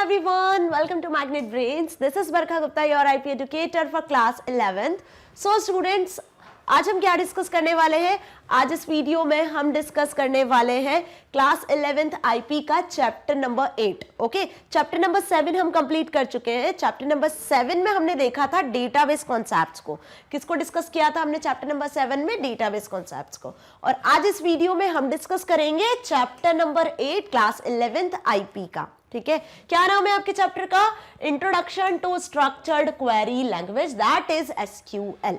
everyone, welcome to Magnet Brains. This is Barkha Gupta, your IP educator for class 11th. So students, आज हम क्या discuss करने वाले हैं? आज इस वीडियो में हम डिस्कस करने वाले हैं क्लास 11th आईपी का chapter number 8. Okay, chapter number 7 हम कंप्लीट कर चुके हैं. चैप्टर नंबर 7 में हमने देखा था डेटाबेस कॉन्सेप्ट्स को. किसको डिस्कस किया था हमने चैप्टर नंबर 7 में? डेटाबेस कॉन्सेप्ट्स को. और आज इस वीडियो में हम डिस्कस करेंगे chapter number 8 class 11th IP का. ठीक है, क्या नाम है आपके चैप्टर का? Introduction to structured query language, that is SQL.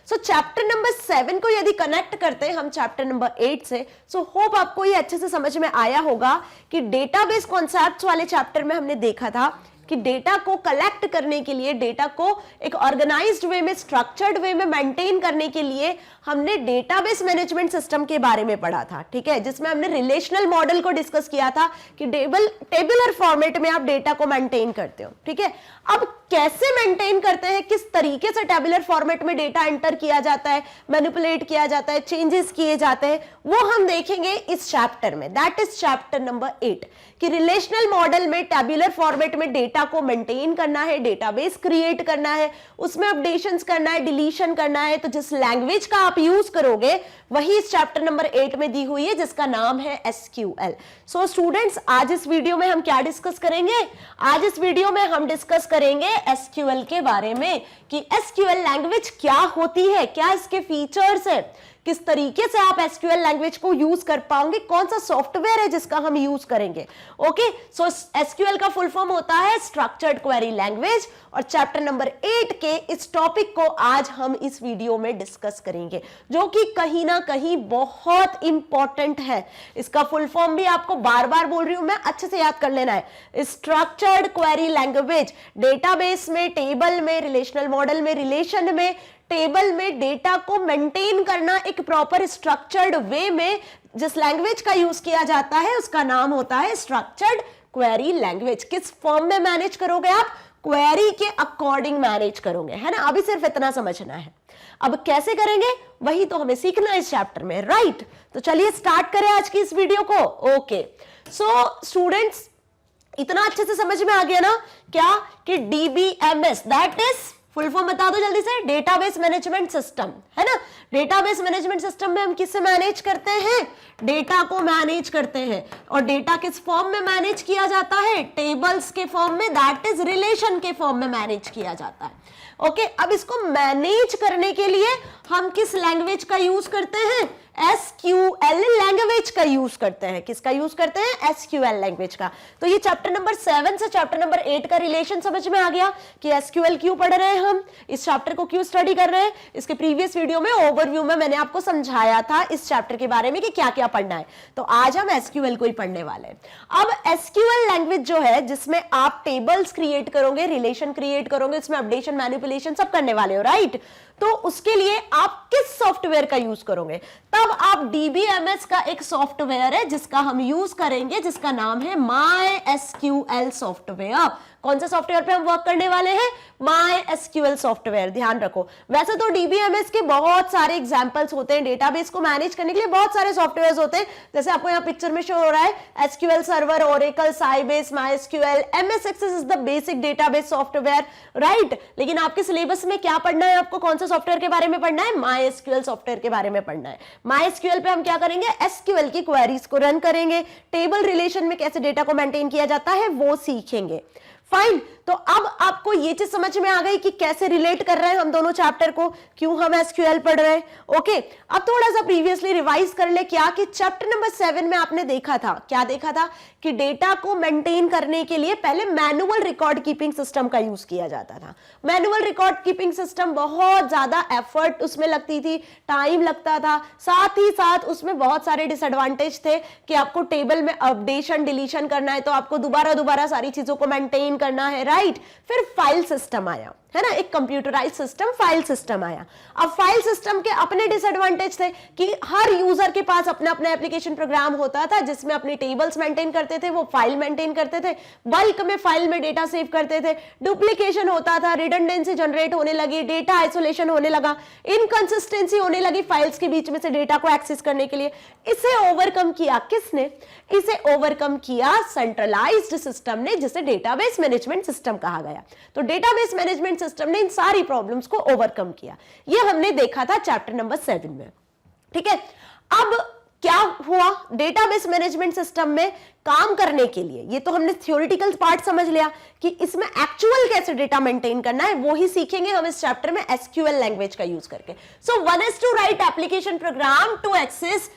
So chapter number 7 को यदि कनेक्ट करते हैं हम चैप्टर नंबर 8 से, सो होप आपको ये अच्छे से समझ में आया होगा कि डेटाबेस कॉन्सेप्ट्स वाले चैप्टर में हमने देखा था कि डेटा को कलेक्ट करने के लिए, डेटा को एक ऑर्गेनाइज्ड वे में, स्ट्रक्चर्ड वे में मेंटेन करने के लिए हमने डेटाबेस मैनेजमेंट सिस्टम के बारे में पढ़ा था. ठीक है, जिसमें हमने रिलेशनल मॉडल को डिस्कस किया था कि टेबुलर फॉर्मेट में आप डेटा को मेंटेन करते हो. ठीक है, अब कैसे मेंटेन करते हैं, किस तरीके से टेबुलर फॉर्मेट में डेटा एंटर किया जाता है, मैनिपुलेट किया जाता है, चेंजेस किए जाते हैं, वो हम देखेंगे इस चैप्टर में. दैट इज चैप्टर नंबर 8 कि रिलेशनल मॉडल में टेबुलर फॉर्मेट में डेटा को मेंटेन करना है, डेटाबेस क्रिएट करना है, उसमें अपडेशंस करना है, डिलीशन करना है. तो जिस लैंग्वेज का आप यूज करोगे वही इस चैप्टर नंबर 8 में दी हुई है, जिसका नाम है एसक्यूएल. सो स्टूडेंट्स, आज इस वीडियो में हम क्या डिस्कस करेंगे? आज इस वीडियो में हम डिस्कस करेंगे एसक्यूएल के बारे में कि एसक्यूएल लैंग्वेज क्या होती है, क्या इसके फीचर्स है, किस तरीके से आप एसक्यूएल लैंग्वेज को यूज कर पाओगे, कौन सा सॉफ्टवेयर है जिसका हम यूज करेंगे. ओके, सो एसक्यूएल का फुल फॉर्म होता है स्ट्रक्चर्ड क्वेरी लैंग्वेज, और चैप्टर नंबर 8 के इस टॉपिक को आज हम इस वीडियो में डिस्कस करेंगे, जो कि कहीं ना कहीं बहुत इंपॉर्टेंट है. इसका फुल फॉर्म भी आपको बार बार बोल रही हूं मैं, अच्छे से याद कर लेना है. स्ट्रक्चर्ड क्वेरी लैंग्वेज, डेटाबेस में, टेबल में, रिलेशनल मॉडल में, रिलेशन में, टेबल में डेटा को मेंटेन करना एक प्रॉपर स्ट्रक्चर्ड वे में जिस लैंग्वेज का यूज किया जाता है उसका नाम होता है स्ट्रक्चर्ड क्वेरी लैंग्वेज. किस फॉर्म में मैनेज करोगे आप? क्वेरी के अकॉर्डिंग मैनेज करोगे, है ना. अभी सिर्फ इतना समझना है. अब कैसे करेंगे वही तो हमें सीखना है इस चैप्टर में, राइट. तो चलिए स्टार्ट करें आज की इस वीडियो को. ओके, सो स्टूडेंट्स, इतना अच्छे से समझ में आ गया ना क्या कि DBMS, that is full form बता दो जल्दी से, डेटाबेस मैनेजमेंट सिस्टम, है ना. डेटाबेस मैनेजमेंट सिस्टम में हम किससे मैनेज करते हैं? डेटा को मैनेज करते हैं. और डेटा किस फॉर्म में मैनेज किया जाता है? टेबल्स के फॉर्म में, दैट इज रिलेशन के फॉर्म में मैनेज किया जाता है. ओके, अब इसको मैनेज करने के लिए हम किस लैंग्वेज का यूज करते हैं? एसक्यूएल लैंग्वेज का यूज करते हैं. किसका यूज करते हैं? एसक्यूएल लैंग्वेज का. तो ये चैप्टर नंबर 7 से चैप्टर नंबर 8 का रिलेशन समझ में आ गया कि एसक्यूएल क्यों पढ़ रहे हैं, हम इस चैप्टर को क्यों स्टडी कर रहे हैं. इसके प्रीवियस वीडियो में ओवरव्यू में मैंने आपको समझाया था इस चैप्टर के बारे में कि क्या क्या पढ़ना है. तो आज हम एसक्यूएल को ही पढ़ने वाले हैं. अब एसक्यूएल लैंग्वेज जो है, जिसमें आप टेबल्स क्रिएट करोगे, रिलेशन क्रिएट करोगे, इसमें अपडेशन, मैनिपुलेशन सब करने वाले हो, राइट. तो उसके लिए आप किस सॉफ्टवेयर का यूज करोगे? तब आप डीबीएमएस का एक सॉफ्टवेयर है जिसका हम यूज करेंगे, जिसका नाम है MySQL सॉफ्टवेयर. कौन से सॉफ्टवेयर पे हम वर्क करने वाले हैं? MySQL software. ध्यान रखो, वैसे तो डीबीएमएस के बहुत सारे एग्जांपल्स होते हैं, डेटाबेस को मैनेज करने के लिए बहुत सारे सॉफ्टवेयर्स होते हैं. जैसे आपको यहाँ पिक्चर में शो हो रहा है SQL server, Oracle, Sybase, MySQL, MS Access is the basic database software, right. लेकिन आपके सिलेबस में क्या पढ़ना है? आपको कौन से सॉफ्टवेयर के बारे में पढ़ना है? MySQL सॉफ्टवेयर के बारे में पढ़ना है. MySQL पे हम क्या करेंगे? एसक्यूएल की क्वेरीज को रन करेंगे, टेबल रिलेशन में कैसे डेटा को मेंटेन किया जाता है वो सीखेंगे. फाइन. तो अब आपको ये चीज समझ में आ गई कि कैसे रिलेट कर रहे हैं हम दोनों चैप्टर को, क्यों हम एसक्यूएल पढ़ रहे हैं. ओके, अब थोड़ा सा प्रीवियसली रिवाइज कर ले क्या कि चैप्टर नंबर 7 में आपने देखा था, क्या देखा था कि डेटा को मेंटेन करने के लिए पहले मैनुअल रिकॉर्ड कीपिंग सिस्टम का यूज किया जाता था. मैनुअल रिकॉर्ड कीपिंग सिस्टम बहुत ज्यादा एफर्ट उसमें लगती थी, टाइम लगता था, साथ ही साथ उसमें बहुत सारे डिसएडवांटेज थे कि आपको टेबल में अपडेशन, डिलीशन करना है तो आपको दोबारा सारी चीजों को मेंटेन करना है, राइट. फिर फाइल सिस्टम आया. है ना, एक कंप्यूटराइज सिस्टम फाइल सिस्टम आया। अब फाइल सिस्टम के अपने डिसएडवांटेज थे कि हर यूजर के पास अपना अपना एप्लीकेशन प्रोग्राम होता था जिसमें अपनी टेबल्स मेंटेन करते थे, वो फाइल मेंटेन करते थे, बल्क में फाइल में डेटा सेव करते थे, डुप्लीकेशन होता था, रिडंडेंसी जनरेट होने लगी, डेटा आइसोलेशन होने लगा, इनकंसिस्टेंसी होने लगी फाइल्स के बीच में से डेटा को एक्सेस करने के लिए। इसे ओवरकम किया किसने? इसे ओवरकम किया सेंट्रलाइज्ड सिस्टम ने, जिसे डेटाबेस मैनेजमेंट सिस्टम कहा गया। तो डेटाबेस मैनेजमेंट सिस्टम ने इन सारी प्रॉब्लम्स को ओवरकम किया। ये हमने देखा था चैप्टर नंबर 7 में, ठीक है। अब क्या हुआ डेटाबेस मैनेजमेंट सिस्टम में काम करने के लिए? ये तो हमने थ्योरेटिकल पार्ट समझ लिया कि इसमें एक्चुअल कैसे डेटा मेंटेन करना है, वो ही सीखेंगे हम इस चैप्टर में एसक्यूएल लैंग्वेज का यूज करके। So one is to write application program to access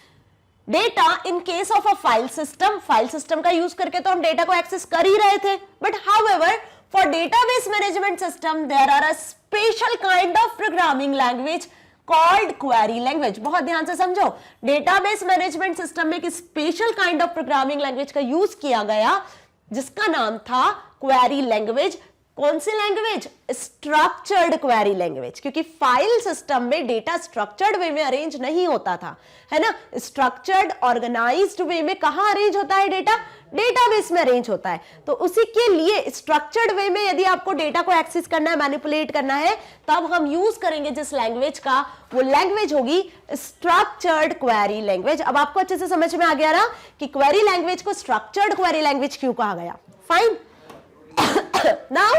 data in case of a file system. File system का यूज करके तो हम डेटा को एक्सेस कर ही रहे थे, but however for database management system there are a special kind of programming language called query language। बहुत ध्यान से समझो, डेटाबेस मैनेजमेंट सिस्टम में एक special kind of programming language का यूज किया गया जिसका नाम था क्वेरी लैंग्वेज। कौन सी लैंग्वेज? स्ट्रक्चर्ड क्वेरी लैंग्वेज, क्योंकि फाइल सिस्टम में डेटा स्ट्रक्चर्ड वे में अरेंज नहीं होता था, है ना। स्ट्रक्चर्ड ऑर्गेनाइज्ड वे में कहां अरेंज होता है डेटा? डेटाबेस में अरेंज होता है। तो उसी के लिए स्ट्रक्चर्ड वे में यदि आपको डेटा को एक्सेस करना है, मैनिपुलेट करना है, तब हम यूज करेंगे जिस लैंग्वेज का, वो लैंग्वेज होगी स्ट्रक्चर्ड क्वेरी लैंग्वेज। अब आपको अच्छे से समझ में आ गया ना कि क्वेरी लैंग्वेज को स्ट्रक्चर्ड क्वेरी लैंग्वेज क्यों कहा गया। Fine. Now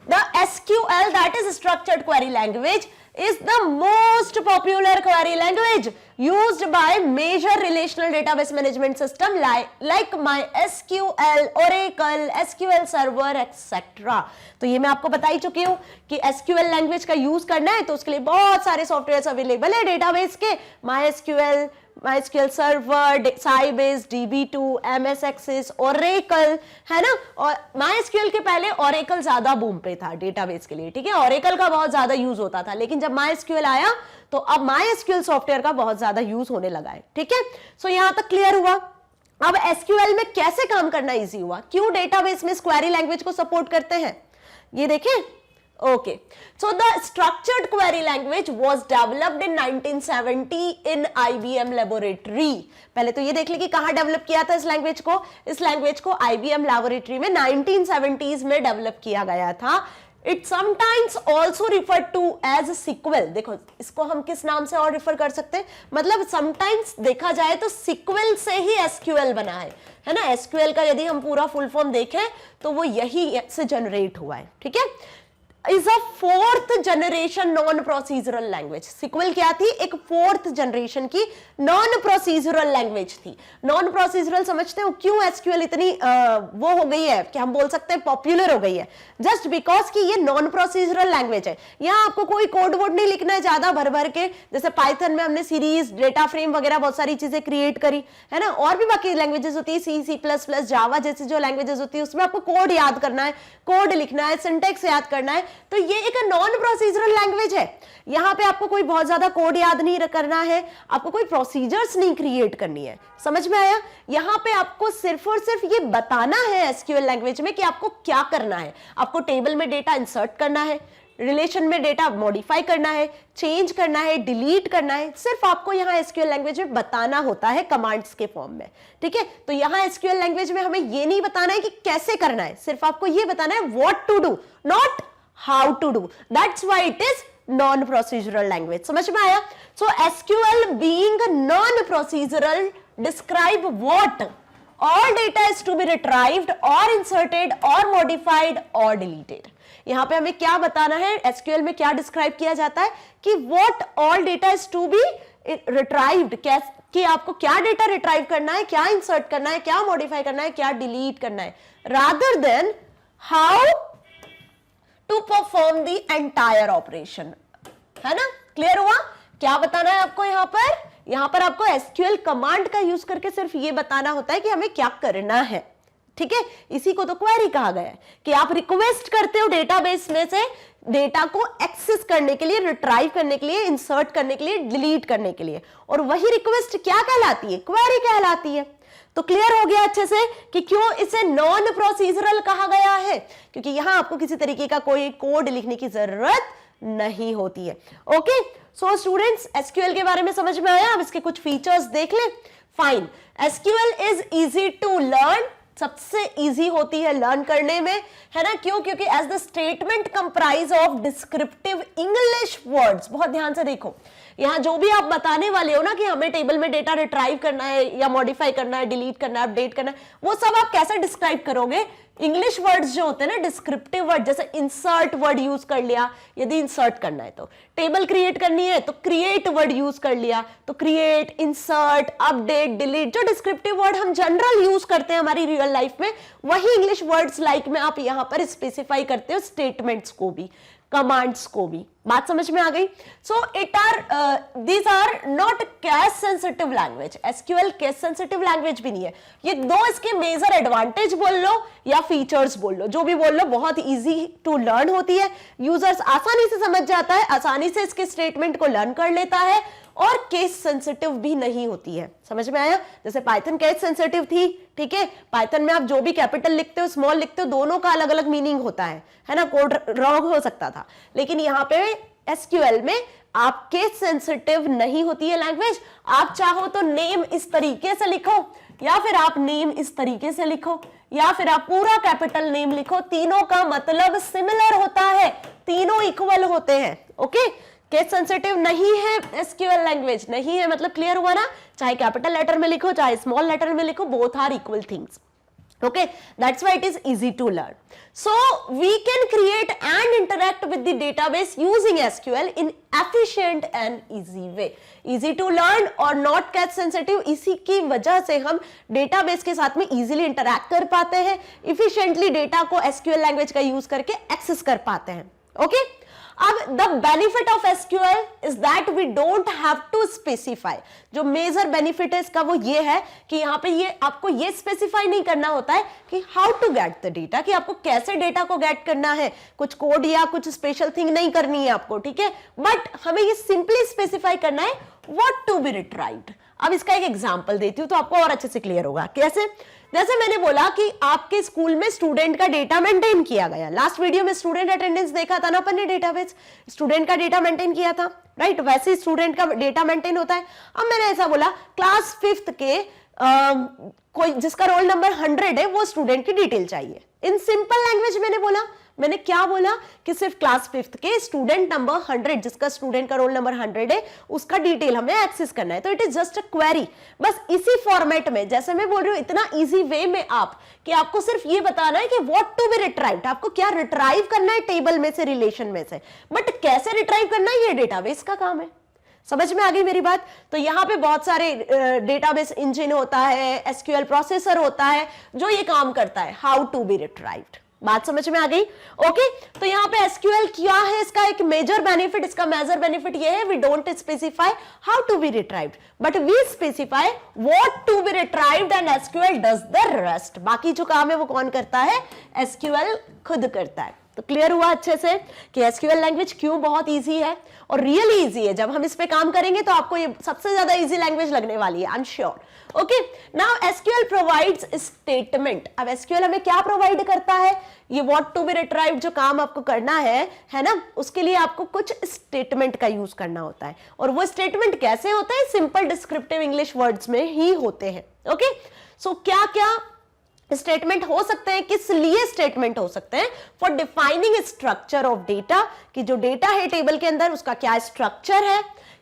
the SQL, that is structured query language, is the most popular query language used by major relational database management system like MySQL, Oracle, SQL Server, etc. तो ये मैं आपको बता ही चुकी हूँ कि SQL लैंग्वेज का यूज करना है तो उसके लिए बहुत सारे सॉफ्टवेयर अवेलेबल है डेटाबेस के। MySQL server, Sybase, DB2, MS Access, Oracle, है ना। और MySQL के पहले Oracle ज्यादा बूम पे था डेटाबेस के लिए, ठीक है। Oracle का बहुत ज्यादा यूज होता था, लेकिन जब MySQL आया तो अब MySQL सॉफ्टवेयर का बहुत ज्यादा यूज होने लगा है, ठीक है। सो यहां तक क्लियर हुआ। अब SQL में कैसे काम करना इजी हुआ, क्यों डेटाबेस में क्वेरी लैंग्वेज को सपोर्ट करते हैं, ये देखें। Okay, so the structured query language was developed in 1970 in IBM laboratory। पहले तो ये देख ले कि कहाँ डेवलप किया था इस लैंग्वेज को। इस लैंग्वेज को IBM लैबोरेटरी में 1970s में डेवलप किया गया था। It sometimes also referred to as SQL। देखो इसको हम किस नाम से और रिफर कर सकते हैं, मतलब sometimes देखा जाए तो SQL से ही SQL बना है ना। SQL का यदि हम पूरा फुल फॉर्म देखें तो वो यही से जनरेट हुआ है, ठीक है। Is a fourth generation non procedural language. Sequel क्या थी? एक फोर्थ जनरेशन की नॉन प्रोसीजरल लैंग्वेज थी। नॉन प्रोसीजरल समझते हो क्यों एसक्यूएल इतनी वो हो गई है कि हम बोल सकते हैं पॉपुलर हो गई है? जस्ट बिकॉज कि ये नॉन प्रोसीजरल लैंग्वेज है। यहाँ आपको कोई कोड वोड नहीं लिखना है ज्यादा भर भर के, जैसे पाइथन में हमने सीरीज, डेटा फ्रेम वगैरह बहुत सारी चीजें क्रिएट करी है ना। और भी बाकी लैंग्वेजेस होती है, सी, C++, जावा जैसी जो लैंग्वेजेस होती है उसमें आपको कोड याद करना है, कोड लिखना है, सिंटेक्स याद करना है। तो ये एक नॉन प्रोसीजरल लैंग्वेज है। यहां पे आपको कोई बहुत ज्यादा कोड याद नहीं करना है, आपको कोई प्रोसीजर्स नहीं क्रिएट करनी है। समझ में आया? यहां पे आपको सिर्फ और सिर्फ ये बताना है एसक्यूएल लैंग्वेज में कि आपको क्या करना है। आपको टेबल में डेटा इंसर्ट करना है, रिलेशन में डेटा मॉडिफाई करना है, चेंज करना है, डिलीट करना है। सिर्फ आपको यहाँ एसक्यूएल लैंग्वेज में बताना होता है कमांड्स के फॉर्म में, ठीक है। तो यहाँ एसक्यूएल लैंग्वेज में हमें ये नहीं बताना है कि कैसे करना है, सिर्फ आपको ये बताना है what to do, not how to do. That's why it is non procedural language. समझ में आया? So SQL being non procedural describe what all data is to be retrieved or inserted or modified or deleted। यहां पे हमें क्या बताना है, SQL में क्या डिस्क्राइब किया जाता है कि what all data is to be retrieved, कि आपको क्या डेटा रिट्राइव करना है, क्या इंसर्ट करना है, क्या मॉडिफाई करना है, क्या डिलीट करना है, rather than how to perform the entire operation। है ना? क्लियर हुआ? क्या बताना है आपको यहां पर आपको एसक्यूएल कमांड का यूज करके सिर्फ ये बताना होता है कि हमें क्या करना है, ठीक है, इसी को तो क्वेरी कहा गया है कि आप रिक्वेस्ट करते हो डेटाबेस में से डेटा को एक्सेस करने के लिए, रिट्राइव करने के लिए, इंसर्ट करने के लिए, डिलीट करने के लिए, और वही रिक्वेस्ट क्या कहलाती है? क्वेरी कहलाती है। तो क्लियर हो गया अच्छे से कि क्यों इसे नॉन प्रोसीजरल कहा गया है, क्योंकि यहां आपको किसी तरीके का कोई कोड लिखने की जरूरत नहीं होती है। ओके, सो स्टूडेंट्स, एसक्यूएल के बारे में समझ में आया? अब इसके कुछ फीचर्स देख लें। Fine, SQL is easy to learn, सबसे इजी होती है लर्न करने में, है ना? क्यों? क्योंकि as the statement comprise of descriptive English words. बहुत ध्यान से देखो, यहां जो भी आप बताने वाले हो ना कि हमें टेबल में डेटा रिट्राइव करना है या मॉडिफाई करना है, डिलीट करना है, अपडेट करना है, वो सब आप कैसे डिस्क्राइब करोगे? इंग्लिश वर्ड्स जो होते हैं ना, डिस्क्रिप्टिव वर्ड, जैसे इंसर्ट वर्ड यूज कर लिया, यदि इंसर्ट करना है तो टेबल क्रिएट करनी है तो क्रिएट वर्ड यूज कर लिया, तो क्रिएट, इंसर्ट, अपडेट, डिलीट, जो डिस्क्रिप्टिव वर्ड हम जनरल यूज करते हैं हमारी रियल लाइफ में, वही इंग्लिश वर्ड्स लाइक में आप यहां पर स्पेसिफाई करते हो, स्टेटमेंट्स को भी, कमांड्स को भी। बात समझ में आ गई? So these are not case sensitive language. SQL case sensitive language भी नहीं है। ये दो इसके मेजर एडवांटेज बोल लो या फीचर्स बोल लो, जो भी बोल लो, बहुत इजी टू लर्न होती है, यूजर्स आसानी से समझ जाता है, आसानी से इसके स्टेटमेंट को लर्न कर लेता है, और केस सेंसिटिव भी नहीं होती है। समझ में आया? जैसे पाइथन केस सेंसिटिव थी, ठीक है, पाइथन में आप जो भी कैपिटल लिखते हो, स्मॉल लिखते हो, दोनों का अलग अलग मीनिंग होता है ना, कोड रॉन्ग हो सकता था। लेकिन यहाँ पे एसक्यूएल में आप केस सेंसिटिव नहीं होती है लैंग्वेज। आप चाहो तो नेम इस तरीके से लिखो, या फिर आप नेम इस तरीके से लिखो, या फिर आप पूरा कैपिटल नेम लिखो, तीनों का मतलब सिमिलर होता है, तीनों इक्वल होते हैं। ओके, केस सेंसिटिव नहीं है एसक्यूएल लैंग्वेज, नहीं है मतलब क्लियर हुआ ना? चाहे कैपिटल लेटर में लिखो, चाहे स्मॉल लेटर में लिखो, both are equal things. Okay, that's why it is easy to learn. So we can create and interact with the database using SQL in efficient and easy way. Easy to learn और not cache sensitive, इसी की वजह से हम database के साथ में easily interact कर पाते हैं, efficiently data को SQL language का use करके access कर पाते हैं. Okay? अब the benefit of SQL is that we don't have to specify. जो मेजर बेनिफिट है इसका वो ये है कि यहाँ पे ये आपको ये स्पेसिफाई नहीं करना होता है कि how to get the data, कि आपको कैसे डेटा को गेट करना है, कुछ कोड या कुछ स्पेशल थिंग नहीं करनी है आपको, ठीक है, बट हमें ये सिंपली स्पेसिफाई करना है व्हाट टू बी रिट्राइव्ड। अब इसका एक एग्जांपल देती हूँ तो आपको और अच्छे से क्लियर होगा। कैसे? जैसे मैंने बोला कि आपके स्कूल में स्टूडेंट का डेटा मेंटेन किया गया, लास्ट वीडियो में स्टूडेंट अटेंडेंस देखा था ना अपन ने, डेटाबेस स्टूडेंट का डेटा मेंटेन किया था, राइट? वैसे ही स्टूडेंट का डेटा मेंटेन होता है। अब मैंने ऐसा बोला क्लास 5th के कोई जिसका रोल नंबर 100 है वो स्टूडेंट की डिटेल चाहिए। इन सिंपल लैंग्वेज मैंने क्या बोला कि सिर्फ क्लास 5th के स्टूडेंट नंबर 100, जिसका स्टूडेंट का रोल नंबर 100 है, उसका डिटेल हमें एक्सेस करना है। तो it is just a query. बस इसी फॉर्मेट में जैसे मैं बोल रही हूं, इतना इजी वे में आप कि आपको सिर्फ ये बताना है कि व्हाट टू बी रिट्राइव्ड, आपको क्या रिट्राइव करना है टेबल में से, रिलेशन में से, बट कैसे रिट्राइव करना है ये डेटाबेस का काम है। समझ में आ गई मेरी बात? तो यहाँ पे बहुत सारे डेटाबेस इंजन होता है, एसक्यूएल प्रोसेसर होता है जो ये काम करता है, हाउ टू बी रिट्राइव्ड। बात समझ में आ गई? ओके, तो यहाँ पे एसक्यूएल क्या है, इसका एक मेजर बेनिफिट, इसका मेजर बेनिफिट ये है, we don't specify how to be retrieved but we specify what to be retrieved and SQL does the rest. बाकी जो काम है वो कौन करता है? एसक्यूएल खुद करता है। तो क्लियर हुआ अच्छे से कि एसक्यूएल लैंग्वेज क्यों बहुत इजी है, और रियली इजी है। जब हम इस पे काम करेंगे तो आपको ये सबसे ज्यादा इजी लैंग्वेज लगने वाली है, I am sure. Okay, now SQL provides statement. अब एसक्यूएल हमें क्या प्रोवाइड करता है? ये व्हाट टू बी रिट्राइव्ड जो काम आपको करना है ना, उसके लिए आपको कुछ स्टेटमेंट का यूज करना होता है। और वो स्टेटमेंट कैसे होते हैं? सिंपल डिस्क्रिप्टिव इंग्लिश वर्ड्स में ही होते हैं। ओके, सो क्या क्या स्टेटमेंट हो सकते हैं, किस लिए स्टेटमेंट हो सकते हैं? For defining structure of data, कि जो डेटा है टेबल के अंदर उसका क्या स्ट्रक्चर है,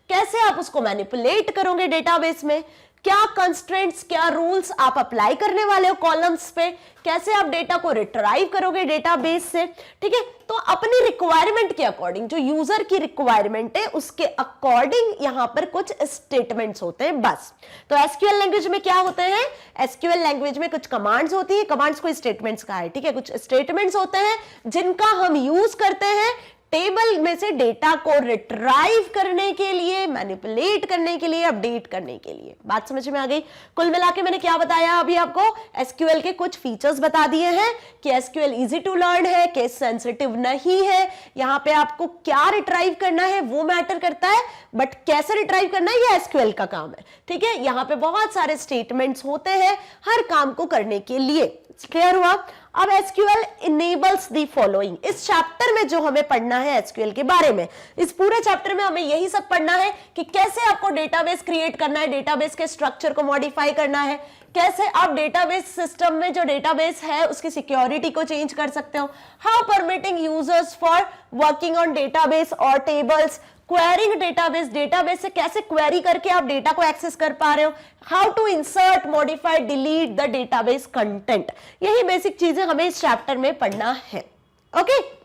कैसे आप उसको मैनिपुलेट करोगे डेटाबेस में, क्या कंस्ट्रेंट्स, क्या रूल्स आप अप्लाई करने वाले हो कॉलम्स पे, कैसे आप डेटा को रिट्राइव करोगे डेटाबेस से, ठीक है। तो अपनी रिक्वायरमेंट के अकॉर्डिंग, जो यूजर की रिक्वायरमेंट है उसके अकॉर्डिंग यहां पर कुछ स्टेटमेंट्स होते हैं बस। तो एसक्यूएल लैंग्वेज में क्या होते हैं? एसक्यूएल लैंग्वेज में कुछ कमांड्स होती है, कमांड्स को स्टेटमेंट्स का है, ठीक है। कुछ स्टेटमेंट्स होते हैं जिनका हम यूज करते हैं टेबल में से डेटा को रिट्राइव करने के लिए, मैनिपुलेट करने के लिए, अपडेट करने के लिए। बात समझ में आ गई? कुल मिला के मैंने क्या बताया अभी आपको? एसक्यूएल के कुछ फीचर्स बता दिए हैं कि एसक्यूएल इजी टू लर्न है, केस सेंसिटिव नहीं है, यहाँ पे आपको क्या रिट्राइव करना है वो मैटर करता है, बट कैसे रिट्राइव करना है ये एसक्यूएल का काम है। ठीक है, यहाँ पे बहुत सारे स्टेटमेंट्स होते हैं हर काम को करने के लिए। क्लियर हुआ? अब एसक्यूएल इनेबल्स दी फॉलोइंग, इस चैप्टर में जो हमें पढ़ना है एसक्यूएल के बारे में, इस पूरे चैप्टर में हमें यही सब पढ़ना है कि कैसे आपको डेटाबेस क्रिएट करना है, डेटाबेस के स्ट्रक्चर को मॉडिफाई करना है, कैसे आप डेटाबेस सिस्टम में जो डेटाबेस है उसकी सिक्योरिटी को चेंज कर सकते हो, how permitting users for working on database और टेबल्स, क्वेरिंग डेटाबेस, डेटाबेस से कैसे क्वेरी करके आप डेटा को एक्सेस कर पा रहे हो, how to insert, modify, delete the database content, यही बेसिक चीजें हमें इस चैप्टर में पढ़ना है। ओके,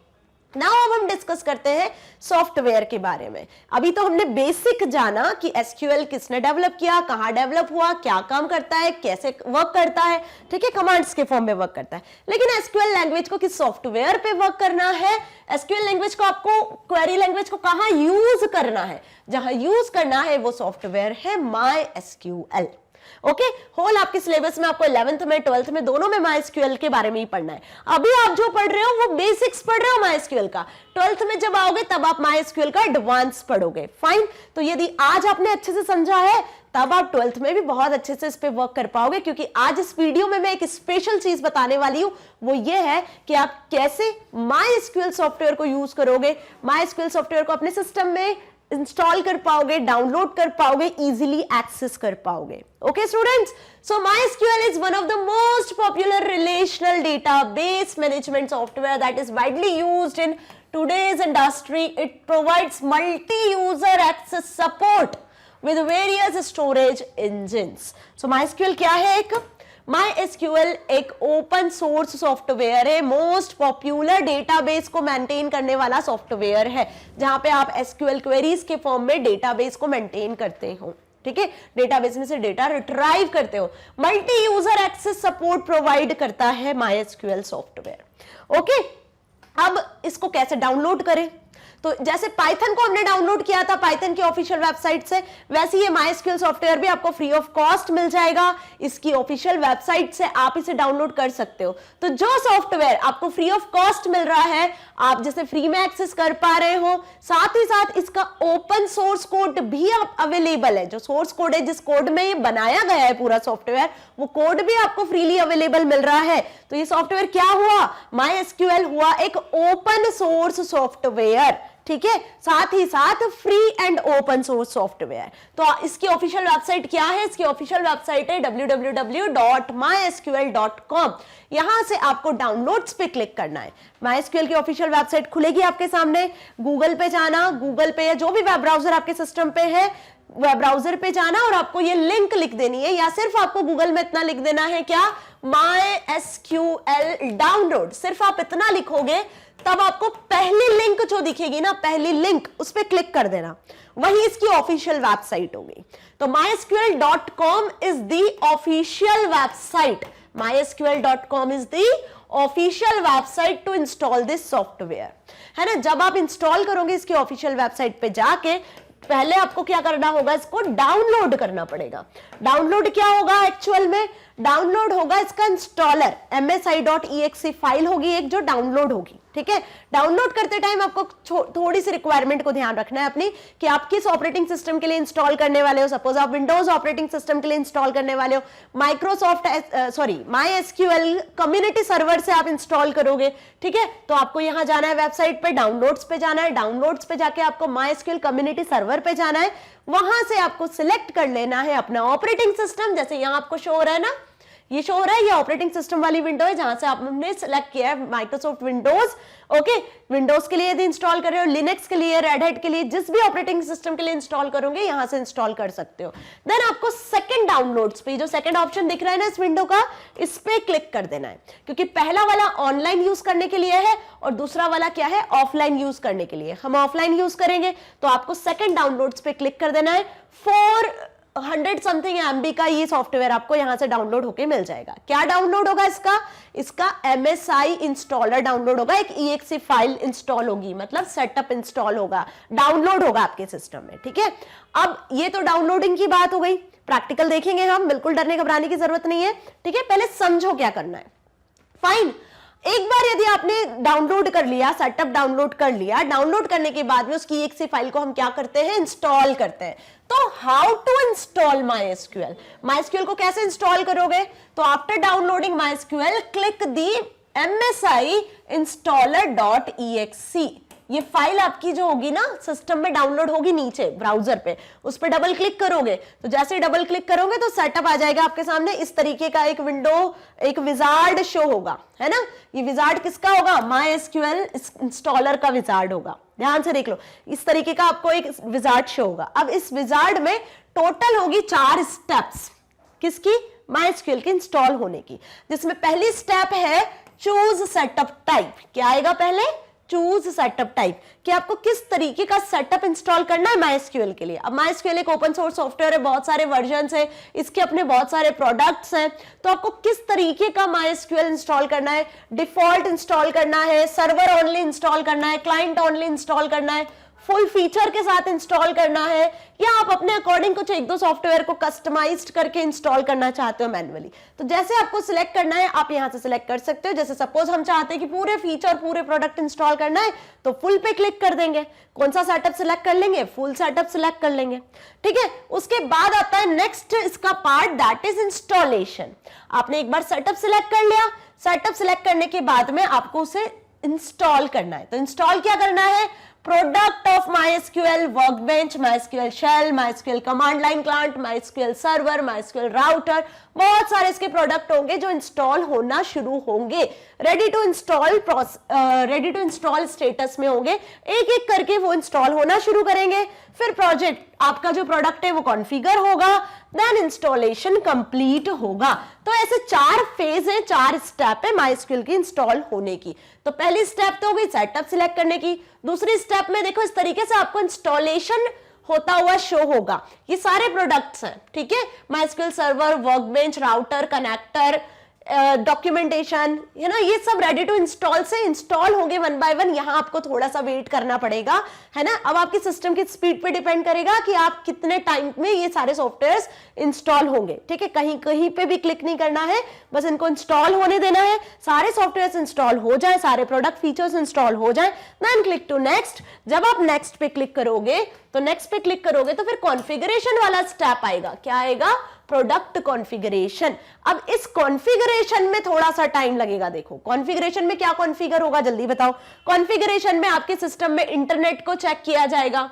नाउ अब हम डिस्कस करते हैं सॉफ्टवेयर के बारे में। अभी तो हमने बेसिक जाना कि एसक्यूएल किसने डेवलप किया, कहां डेवलप हुआ, क्या काम करता है, कैसे वर्क करता है, ठीक है, कमांड्स के फॉर्म में वर्क करता है। लेकिन एसक्यूएल लैंग्वेज को किस सॉफ्टवेयर पे वर्क करना है, एसक्यूएल लैंग्वेज को आपको, क्वेरी लैंग्वेज को कहां यूज करना है, जहां यूज करना है वो सॉफ्टवेयर है MySQL। ओके, होल आपके सिलेबस में आपको 11th में 12th में दोनों में MySQL के बारे में ही पढ़ना है। अभी आप जो पढ़ रहे हो वो बेसिक्स पढ़ रहे हो MySQL का, 12th में जब आओगे तब आप MySQL का एडवांस पढ़ोगे। फाइन, तो यदि आज आपने अच्छे से समझा है तब आप 12th में भी बहुत अच्छे से इस पे वर्क कर पाओगे, क्योंकि आज इस वीडियो में मैं एक स्पेशल चीज बताने वाली हूं, वो ये है कि आप कैसे MySQL सॉफ्टवेयर को यूज करोगे, MySQL सॉफ्टवेयर को अपने सिस्टम में इंस्टॉल कर पाओगे, डाउनलोड कर पाओगे, इजीली एक्सेस कर पाओगे। Okay students, so MySQL is one of the most popular relational database management software that is widely used in today's industry. It provides multi-user access support with various storage engines. So MySQL क्या है? एक MySQL एक open source software है, most popular database को maintain करने वाला software है, जहां पे आप SQL क्वेरीज के फॉर्म में डेटाबेस को मेंटेन करते हो। ठीक है, डेटाबेस में से डेटा रिट्राइव करते हो। Multi user access support provide करता है MySQL सॉफ्टवेयर। ओके, अब इसको कैसे डाउनलोड करें? तो जैसे पाइथन को हमने डाउनलोड किया था पाइथन की ऑफिशियल वेबसाइट से, वैसे ये MySQL सॉफ्टवेयर भी आपको फ्री ऑफ कॉस्ट मिल जाएगा। इसकी ऑफिशियल वेबसाइट से आप इसे डाउनलोड कर सकते हो। तो जो सॉफ्टवेयर आपको फ्री ऑफ कॉस्ट मिल रहा है, आप जैसे फ्री में एक्सेस कर पा रहे हो, साथ ही साथ इसका ओपन सोर्स कोड भी आप अवेलेबल है। जो सोर्स कोड है, जिस कोड में ये बनाया गया है पूरा सॉफ्टवेयर, वो कोड भी आपको फ्रीली अवेलेबल मिल रहा है। तो ये सॉफ्टवेयर क्या हुआ? MySQL हुआ एक ओपन सोर्स सॉफ्टवेयर। ठीक है, साथ ही साथ free and open source software. तो इसकी ऑफिशियल वेबसाइट क्या है? इसकी ऑफिशियल वेबसाइट है www.mysql.com। यहां से आपको डाउनलोड्स पे क्लिक करना है। MySQL की ऑफिशियल वेबसाइट खुलेगी आपके सामने। गूगल पे जाना, गूगल पे या जो भी वेब ब्राउजर आपके सिस्टम पे है, वेब ब्राउजर पे जाना और आपको ये लिंक लिख देनी है, या सिर्फ आपको गूगल में इतना लिख देना है, क्या? MySQL download. सिर्फ आप इतना लिखोगे तब आपको पहली लिंक जो दिखेगी ना, पहली लिंक, उस पर क्लिक कर देना, वही इसकी ऑफिशियल वेबसाइट होगी। तो mysql.com is the official website. mysql.com is the official website to install this software, है ना। जब आप इंस्टॉल करोगे इसकी ऑफिशियल वेबसाइट पे जाके, पहले आपको क्या करना होगा? इसको डाउनलोड करना पड़ेगा। डाउनलोड क्या होगा एक्चुअल में? डाउनलोड होगा इसका इंस्टॉलर, msi.exe फाइल होगी एक जो डाउनलोड होगी। ठीक है, डाउनलोड करते टाइम आपको थोड़ी सी रिक्वायरमेंट को ध्यान रखना है अपनी, कि आप किस ऑपरेटिंग सिस्टम के लिए इंस्टॉल करने वाले हो। सपोज आप विंडोज ऑपरेटिंग सिस्टम के लिए इंस्टॉल करने वाले हो, MySQL कम्युनिटी सर्वर से आप इंस्टॉल करोगे। ठीक है, तो आपको यहां जाना है वेबसाइट पे, डाउनलोड्स पे जाना है। डाउनलोड्स पे जाके आपको MySQL कम्युनिटी सर्वर पे जाना है। वहां से आपको सिलेक्ट कर लेना है अपना ऑपरेटिंग सिस्टम। जैसे यहां आपको शो हो रहा है ना, ये शो हो रहा है, ये ऑपरेटिंग सिस्टम वाली विंडो है जहां से आपने सेलेक्ट किया है माइक्रोसॉफ्ट विंडोज। ओके, विंडोज के लिए यदि इंस्टॉल कर रहे हो, लिनक्स के लिए, रेड हैट के लिए, जिस भी ऑपरेटिंग सिस्टम के लिए इंस्टॉल करोगे यहां से इंस्टॉल कर सकते हो। देन आपको सेकंड डाउनलोड्स पे, जो सेकंड ऑप्शन दिख रहा है ना इस विंडो का, इस पे क्लिक कर देना है, क्योंकि पहला वाला ऑनलाइन यूज करने के लिए है और दूसरा वाला क्या है? ऑफलाइन यूज करने के लिए। हम ऑफलाइन यूज करेंगे तो आपको सेकंड डाउनलोड्स पे क्लिक कर देना है। फॉर 100 समथिंग MB का ये सॉफ्टवेयर आपको यहां से डाउनलोड होके मिल जाएगा। क्या डाउनलोड होगा इसका MSI इंस्टॉलर डाउनलोड होगा, एक EXE फाइल इंस्टॉल होगी, मतलब सेटअप इंस्टॉल होगा, डाउनलोड होगा आपके सिस्टम में। ठीक है, अब ये तो डाउनलोडिंग की बात हो गई, प्रैक्टिकल देखेंगे हम, बिल्कुल डरने घबराने की जरूरत नहीं है। ठीक है, पहले समझो क्या करना है। फाइन, एक बार यदि आपने डाउनलोड कर लिया, सेटअप डाउनलोड कर लिया, डाउनलोड करने के बाद में उसकी EXE फाइल को हम क्या करते हैं, इंस्टॉल करते हैं। तो हाउ टू इंस्टॉल MySQL को कैसे इंस्टॉल करोगे? तो आफ्टर डाउनलोडिंग MySQL क्लिक दी MSI installer.exe, ये फाइल आपकी जो होगी ना सिस्टम में डाउनलोड होगी नीचे ब्राउजर पे, उस पर डबल क्लिक करोगे तो जैसे डबल क्लिक करोगे तो सेटअप आ जाएगा आपके सामने। इस तरीके का एक विंडो, एक विजार्ड शो होगा, है ना। ये विजार्ड किसका होगा? MySQL इंस्टॉलर का विजार्ड होगा। ध्यान से देख लो, इस तरीके का आपको एक विजार्ड शो होगा। अब इस विजार्ड में टोटल होगी 4 स्टेप्स, किसकी? MySQL के इंस्टॉल होने की, जिसमें पहली स्टेप है चूज सेटअप टाइप। क्या आएगा पहले? चूज सेटअप टाइप, कि आपको किस तरीके का सेटअप इंस्टॉल करना है MySQL के लिए। अब MySQL एक ओपन सोर्स सॉफ्टवेयर है, बहुत सारे वर्जन्स है, इसके अपने बहुत सारे प्रोडक्ट्स हैं, तो आपको किस तरीके का MySQL इंस्टॉल करना है, डिफॉल्ट इंस्टॉल करना है, सर्वर ओनली इंस्टॉल करना है, क्लाइंट ओनली इंस्टॉल करना है, फुल फीचर के साथ इंस्टॉल करना है, या आप अपने अकॉर्डिंग कुछ 1-2 सॉफ्टवेयर को कस्टमाइज्ड करके इंस्टॉल करना चाहते हो मैन्युअली। तो जैसे आपको सिलेक्ट करना है आप यहां से सिलेक्ट कर सकते हो। जैसे सपोज हम चाहते हैं कि पूरे फीचर, पूरे प्रोडक्ट इंस्टॉल करना है तो फुल पे क्लिक कर देंगे। कौन सा सेटअप सिलेक्ट कर लेंगे? फुल सेटअप सिलेक्ट कर लेंगे। ठीक है, उसके बाद आता है नेक्स्ट इसका पार्ट, दैट इज इंस्टॉलेशन। आपने एक बार सेटअप सिलेक्ट कर लिया, सेटअप सिलेक्ट करने के बाद में आपको उसे इंस्टॉल करना है। तो इंस्टॉल क्या करना है? Product of MySQL workbench, MySQL shell, MySQL command line client, MySQL server, MySQL router, बहुत सारे इसके प्रोडक्ट होंगे जो इंस्टॉल होना शुरू होंगे, रेडी टू इंस्टॉल स्टेटस में होंगे। एक एक करके वो इंस्टॉल होना शुरू करेंगे। फिर प्रोजेक्ट, आपका जो प्रोडक्ट है वो कॉन्फ़िगर होगा, देन इंस्टॉलेशन कंप्लीट होगा। तो ऐसे 4 फेज है, 4 स्टेप है MySQL की इंस्टॉल होने की। तो पहली स्टेप तो हो गई सेटअप सिलेक्ट करने की। दूसरी स्टेप में देखो इस तरीके से आपको इंस्टॉलेशन होता हुआ शो होगा। ये सारे प्रोडक्ट्स हैं, ठीक है, MySQL server, workbench, router, connector, documentation, है ना, ये सब रेडी टू इंस्टॉल से इंस्टॉल होंगे 1 बाय 1। यहां आपको थोड़ा सा वेट करना पड़ेगा, है ना। अब आपके सिस्टम की स्पीड पे डिपेंड करेगा कि आप कितने टाइम में ये सारे सॉफ्टवेयर्स इंस्टॉल होंगे। ठीक है, कहीं कहीं पे भी क्लिक नहीं करना है, बस इनको इंस्टॉल होने देना है। सारे सॉफ्टवेयर्स इंस्टॉल हो जाए, सारे प्रोडक्ट फीचर्स इंस्टॉल हो जाए, देन क्लिक टू नेक्स्ट। जब आप नेक्स्ट पे क्लिक करोगे तो नेक्स्ट पे क्लिक करोगे तो फिर कॉन्फ़िगरेशन वाला स्टेप आएगा। क्या आएगा? Product configuration. अब इस कॉन्फ़िगरेशन में थोड़ा सा टाइम लगेगा। देखो कॉन्फ़िगरेशन में क्या कॉन्फ़िगर होगा, जल्दी बताओ। कॉन्फ़िगरेशन में आपके सिस्टम में इंटरनेट को चेक किया जाएगा,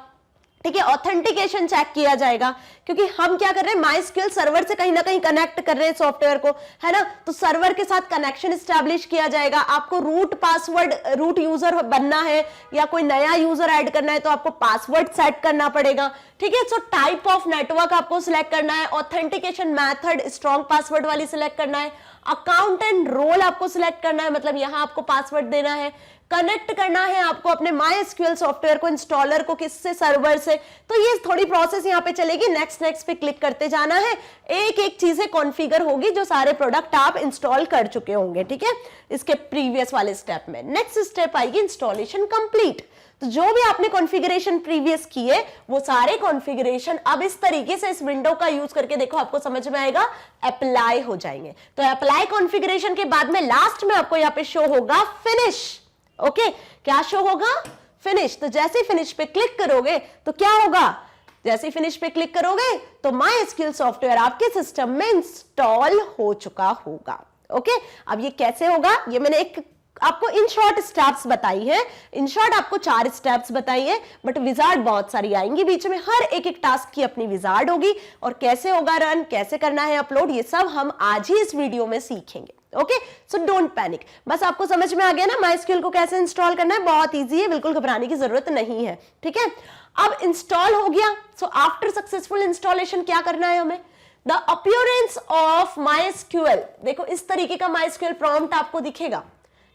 ठीक है, ऑथेंटिकेशन चेक किया जाएगा, क्योंकि हम क्या कर रहे हैं, MySQL सर्वर से कहीं ना कहीं कनेक्ट कर रहे हैं सॉफ्टवेयर को, है ना। तो सर्वर के साथ कनेक्शन एस्टैब्लिश किया जाएगा। आपको रूट पासवर्ड, रूट यूजर बनना है या कोई नया यूजर ऐड करना है तो आपको पासवर्ड सेट करना पड़ेगा। ठीक है, सो टाइप ऑफ नेटवर्क आपको सिलेक्ट करना है, ऑथेंटिकेशन मेथड स्ट्रॉन्ग पासवर्ड वाली सिलेक्ट करना है, अकाउंट एंड रोल आपको सिलेक्ट करना है, मतलब यहां आपको पासवर्ड देना है, कनेक्ट करना है आपको अपने MySQL सॉफ्टवेयर को, इंस्टॉलर को, किससे, सर्वर से। तो ये थोड़ी प्रोसेस यहाँ पे चलेगी। नेक्स्ट नेक्स्ट पे क्लिक करते जाना है, एक एक चीजें कॉन्फ़िगर होगी जो सारे प्रोडक्ट आप इंस्टॉल कर चुके होंगे। ठीक है, इसके प्रीवियस वाले स्टेप में नेक्स्ट स्टेप आएगी इंस्टॉलेशन कंप्लीट। तो जो भी आपने कॉन्फ़िगरेशन प्रीवियस किए वो सारे कॉन्फ़िगरेशन अब इस तरीके से इस विंडो का यूज करके देखो आपको समझ में आएगा, अप्लाई हो जाएंगे। तो अप्लाई कॉन्फ़िगरेशन के बाद में लास्ट में आपको यहाँ पे शो होगा फिनिश। ओके, क्या शो होगा? फिनिश। तो जैसे ही फिनिश पे क्लिक करोगे तो क्या होगा? जैसे ही फिनिश पे क्लिक करोगे तो MySQL सॉफ्टवेयर आपके सिस्टम में इंस्टॉल हो चुका होगा। ओके, अब ये कैसे होगा, ये मैंने एक आपको इन शॉर्ट स्टेप्स बताई है। इन शॉर्ट आपको 4 स्टेप्स बताई है, बट विजार्ड बहुत सारी आएंगी बीच में, हर एक एक टास्क की अपनी विजार्ड होगी, और कैसे होगा रन, कैसे करना है अपलोड, ये सब हम आज ही इस वीडियो में सीखेंगे। Okay, so don't panic. बस आपको समझ में आ गया ना MySQL को कैसे इंस्टॉल करना है, बहुत इजी है, बिल्कुल घबराने की जरूरत नहीं है। ठीक है, अब इंस्टॉल हो गया, सो आफ्टर सक्सेसफुल इंस्टॉलेशन क्या करना है हमें? द अपीयरेंस ऑफ MySQL, देखो इस तरीके का MySQL प्रॉम्प्ट आपको दिखेगा,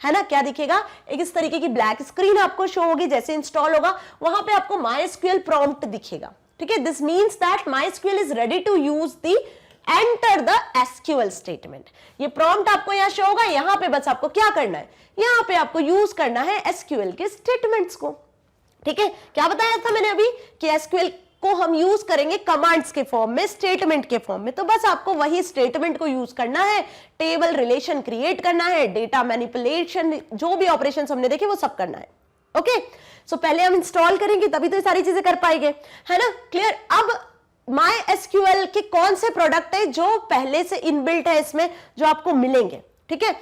है ना। क्या दिखेगा? एक इस तरीके की ब्लैक स्क्रीन आपको शो होगी। जैसे इंस्टॉल होगा वहां पे आपको MySQL प्रॉम्प्ट दिखेगा। ठीक है, this means that MySQL is ready to use the enter the SQL statement. ये प्रॉम्प्ट आपको यहाँ शो होगा, यहाँ पे बस आपको क्या करना है, यहाँ पे आपको यूज करना है SQL के स्टेटमेंट्स को। ठीक है, क्या बताया था मैंने अभी कि SQL को हम यूज करेंगे कमांड्स के फॉर्म में, स्टेटमेंट के फॉर्म में, तो बस आपको वही स्टेटमेंट को यूज करना है, टेबल रिलेशन क्रिएट करना है, डेटा मैनिपुलेशन, जो भी ऑपरेशंस हमने देखे वो सब करना है। ओके, सो पहले हम इंस्टॉल करेंगे तभी तो ये सारी चीजें कर पाएंगे, है ना, क्लियर। अब MySQL के कौन से प्रोडक्ट है जो पहले से इनबिल्ट है इसमें, जो आपको मिलेंगे। ठीक है,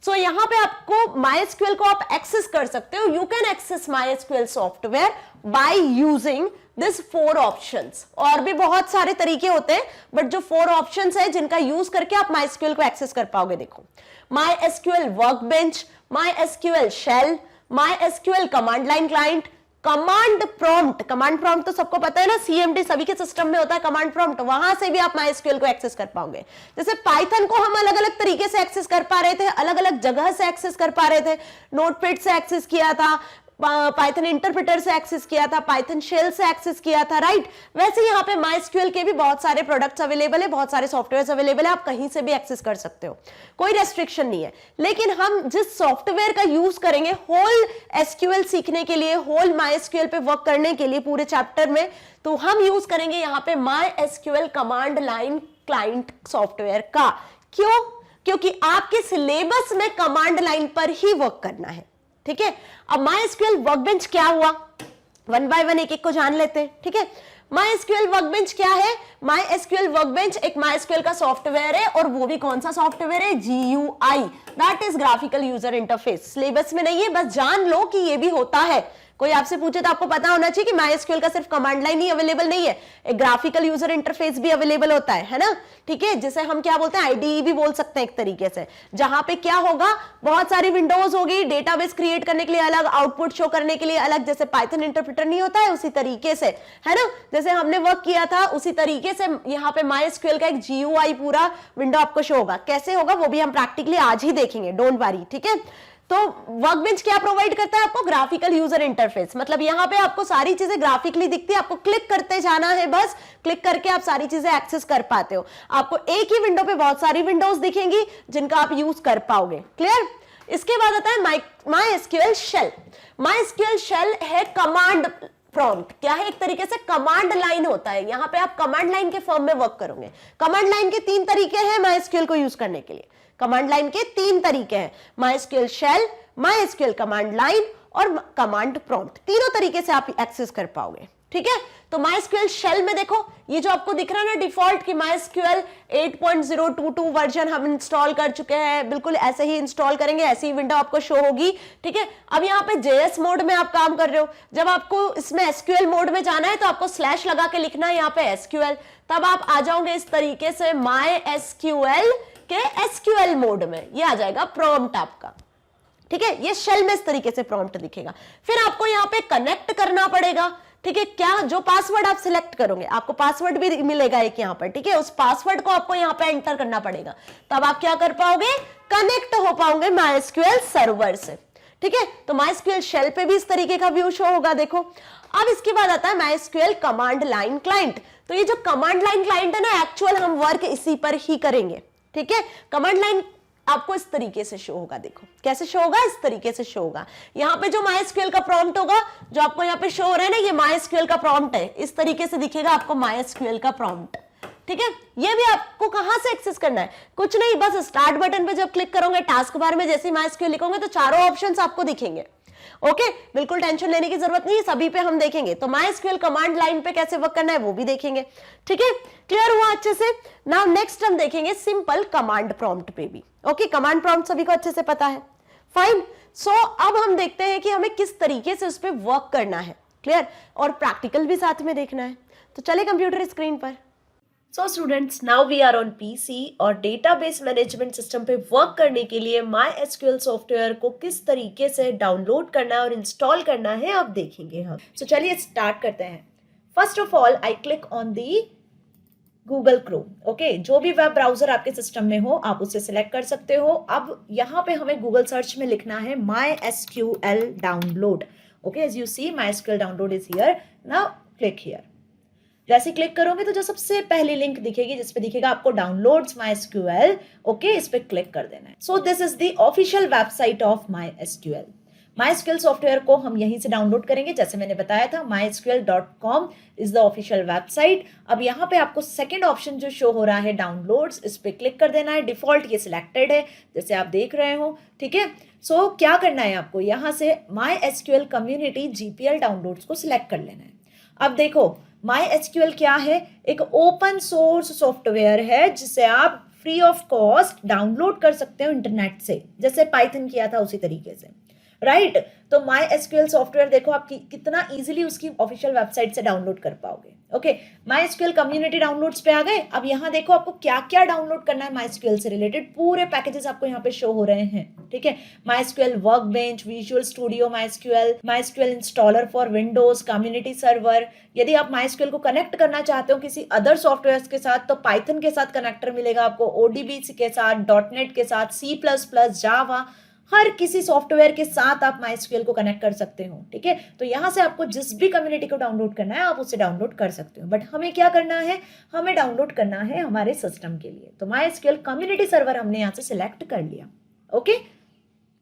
सो यहां पे आपको MySQL को आप एक्सेस कर सकते हो। You can access MySQL software by using this 4 options. और भी बहुत सारे तरीके होते हैं, बट जो 4 ऑप्शंस है जिनका यूज करके आप MySQL को एक्सेस कर पाओगे, देखो, MySQL workbench, MySQL shell, MySQL command line client, command prompt तो सबको पता है ना, CMD सभी के सिस्टम में होता है कमांड प्रॉम्प्ट, वहां से भी आप MySQL को एक्सेस कर पाओगे। जैसे पाइथन को हम अलग अलग तरीके से एक्सेस कर पा रहे थे, अलग अलग जगह से एक्सेस कर पा रहे थे, नोटपैड से एक्सेस किया था, पाइथन इंटरप्रेटर से एक्सेस किया था, पाइथन शेल से एक्सेस किया था, राइट। वैसे यहाँ पे MySQL के भी बहुत सारे प्रोडक्ट्स अवेलेबल है, बहुत सारे सॉफ्टवेयर अवेलेबल है, आप कहीं से भी एक्सेस कर सकते हो, कोई रेस्ट्रिक्शन नहीं है। लेकिन हम जिस सॉफ्टवेयर का यूज करेंगे होल SQL सीखने के लिए, होल MySQL पे वर्क करने के लिए पूरे चैप्टर में, तो हम यूज करेंगे यहाँ पे MySQL command line client software का। क्यों? क्योंकि आपके सिलेबस में कमांड लाइन पर ही वर्क करना है। ठीक है, अब MySQL वर्कबेंच क्या हुआ, वन बाय वन एक एक को जान लेते हैं। ठीक है, MySQL वर्कबेंच क्या है? MySQL वर्कबेंच एक MySQL का सॉफ्टवेयर है, और वो भी कौन सा सॉफ्टवेयर है? GUI, that is graphical user interface. Syllabus में नहीं है, बस जान लो कि ये भी होता है। कोई आपसे पूछे तो आपको पता होना चाहिए कि MySQL का सिर्फ कमांड लाइन ही अवेलेबल नहीं है, एक ग्राफिकल यूजर इंटरफेस भी अवेलेबल होता है ना। ठीक है, जिसे हम क्या बोलते हैं, IDE भी बोल सकते हैं एक तरीके से, जहां पे क्या होगा, बहुत सारी विंडोज होगी, डेटाबेस क्रिएट करने के लिए अलग, आउटपुट शो करने के लिए अलग, जैसे पाइथन इंटरप्रेटर नहीं होता है उसी तरीके से, है ना, जैसे हमने वर्क किया था उसी तरीके से यहाँ पे MySQL का एक GUI पूरा विंडो आपको शो होगा। कैसे होगा वो भी हम प्रैक्टिकली आज ही देखेंगे, डोंट वरी। ठीक है, तो वर्कबेंच क्या प्रोवाइड करता है आपको? ग्राफिकल यूजर इंटरफेस, मतलब यहाँ पे आपको सारी चीजें ग्राफिकली दिखती है, आपको क्लिक करते जाना है, बस क्लिक करके आप सारी चीजें एक्सेस कर पाते हो। आपको एक ही विंडो पे बहुत सारी विंडोज दिखेंगी जिनका आप यूज कर पाओगे। क्लियर? इसके बाद आता है MySQL शेल। MySQL शेल है कमांड प्रॉम्प्ट, क्या है? एक तरीके से कमांड लाइन होता है, यहाँ पे आप कमांड लाइन के फॉर्म में वर्क करोगे। कमांड लाइन के 3 तरीके हैं MySQL को यूज करने के लिए, कमांड लाइन के 3 तरीके हैं, MySQL shell, MySQL command line और कमांड प्रॉम्प्ट, तीनों तरीके से आप एक्सेस कर पाओगे। ठीक है, तो MySQL शेल में देखो, ये जो आपको दिख रहा है ना डिफॉल्ट की MySQL 8.022 वर्जन हम इंस्टॉल कर चुके हैं, बिल्कुल ऐसे ही इंस्टॉल करेंगे, ऐसी ही विंडो आपको शो होगी। ठीक है, अब यहाँ पे JS मोड में आप काम कर रहे हो, जब आपको इसमें SQL मोड में जाना है तो आपको स्लैश लगा के लिखना है यहाँ पे SQL, तब आप आ जाओगे इस तरीके से MySQL के SQL मोड में, ये आ जाएगा प्रॉम्प्ट आपका। ठीक है, ये शेल में इस तरीके से प्रॉम्प्ट दिखेगा। फिर आपको यहाँ पे कनेक्ट करना पड़ेगा। ठीक है, क्या? जो पासवर्ड आप सिलेक्ट करोगे, आपको पासवर्ड भी मिलेगा एक यहाँ पर। ठीक है, उस पासवर्ड को आपको यहाँ पे एंटर करना पड़ेगा, तब आप क्या कर पाओगे? कनेक्ट हो पाओगे MySQL सर्वर से। ठीक है, तो MySQL शेल पे भी इस तरीके का व्यू शो होगा, देखो। अब इसके बाद आता है MySQL कमांड लाइन क्लाइंट। तो ये जो कमांड लाइन क्लाइंट है ना, एक्चुअल हम वर्क इसी पर ही करेंगे। ठीक है, कमांड लाइन आपको इस तरीके से शो होगा, देखो कैसे शो होगा, इस तरीके से शो होगा। यहाँ पे जो MySQL का प्रॉम्प्ट होगा, जो आपको यहाँ पे शो हो रहा है ना, ये MySQL का प्रॉम्प्ट है, इस तरीके से दिखेगा आपको MySQL का प्रॉम्प्ट। ठीक है, ये भी आपको कहां से एक्सेस करना है? कुछ नहीं, बस स्टार्ट बटन पे जब क्लिक करोगे, टास्क बार में जैसे MySQL लिखोगे तो चारों ऑप्शंस आपको दिखेंगे। ओके, बिल्कुल टेंशन लेने की जरूरत नहीं है, सभी पे हम देखेंगे। तो MySQL कमांड लाइन पे कैसे वर्क करना है वो भी देखेंगे। ठीक है, क्लियर हुआ अच्छे से? नाउ नेक्स्ट हम देखेंगे सिंपल कमांड प्रॉम्प्ट पे भी। ओके, कमांड प्रॉम्प्ट सभी को अच्छे से पता है, फाइन। सो अब हम देखते हैं कि हमें किस तरीके से उस पर वर्क करना है, क्लियर, और प्रैक्टिकल भी साथ में देखना है। तो चले कंप्यूटर स्क्रीन पर। So students, now we are on PC और डेटाबेस मैनेजमेंट सिस्टम पे वर्क करने के लिए MySQL सॉफ्टवेयर को किस तरीके से डाउनलोड करना है और इंस्टॉल करना है अब देखेंगे हम। सो चलिए स्टार्ट करते हैं। First of all I click on the Google Chrome. Okay, जो भी वेब ब्राउजर आपके सिस्टम में हो आप उसे सिलेक्ट कर सकते हो। अब यहाँ पे हमें गूगल सर्च में लिखना है MySQL download. Okay, as you see MySQL download is here. Now click here. जैसे क्लिक करोगे तो जो सबसे पहली लिंक दिखेगी जिसपे दिखेगा आपको डाउनलोड्स MySQL, ओके, इस पे क्लिक कर देना है। सो this is the official website of MySQL। MySQL software को हम यहीं से डाउनलोड करेंगे, जैसे मैंने बताया था mysql.com is the official website. अब यहाँ पे आपको सेकंड ऑप्शन जो शो हो रहा है डाउनलोड्स, इस पे क्लिक कर देना है। डिफॉल्ट ये सिलेक्टेड है जैसे आप देख रहे हो, ठीक है। सो क्या करना है आपको, यहाँ से MySQL कम्युनिटी GPL डाउनलोड्स को सिलेक्ट कर लेना है। अब देखो MySQL क्या है, एक ओपन सोर्स सॉफ्टवेयर है जिसे आप फ्री ऑफ कॉस्ट डाउनलोड कर सकते हो इंटरनेट से, जैसे पाइथन किया था उसी तरीके से, राइट। तो MySQL सॉफ्टवेयर देखो आप कितना इजीली उसकी ऑफिशियल वेबसाइट से डाउनलोड कर पाओगे, ओके। MySQL कम्युनिटी डाउनलोड्स पे आ गए। अब यहाँ देखो आपको क्या क्या डाउनलोड करना है MySQL से रिलेटेड, पूरे पैकेजेस आपको यहाँ पे शो हो रहे हैं, ठीक है। MySQL workbench, visual studio MySQL installer for Windows, community server. यदि आप MySQL को कनेक्ट करना चाहते हो किसी अदर सॉफ्टवेयर के साथ तो पाइथन के साथ कनेक्टर मिलेगा आपको, ODB के साथ, .NET के साथ, C++, जावा, हर किसी सॉफ्टवेयर के साथ आप MySQL को कनेक्ट कर सकते हो, ठीक है। तो यहां से आपको जिस भी कम्युनिटी को डाउनलोड करना है आप उसे डाउनलोड कर सकते हो, बट हमें क्या करना है, हमें डाउनलोड करना है हमारे सिस्टम के लिए। तो MySQL कम्युनिटी सर्वर हमने यहां से सिलेक्ट कर लिया, ओके।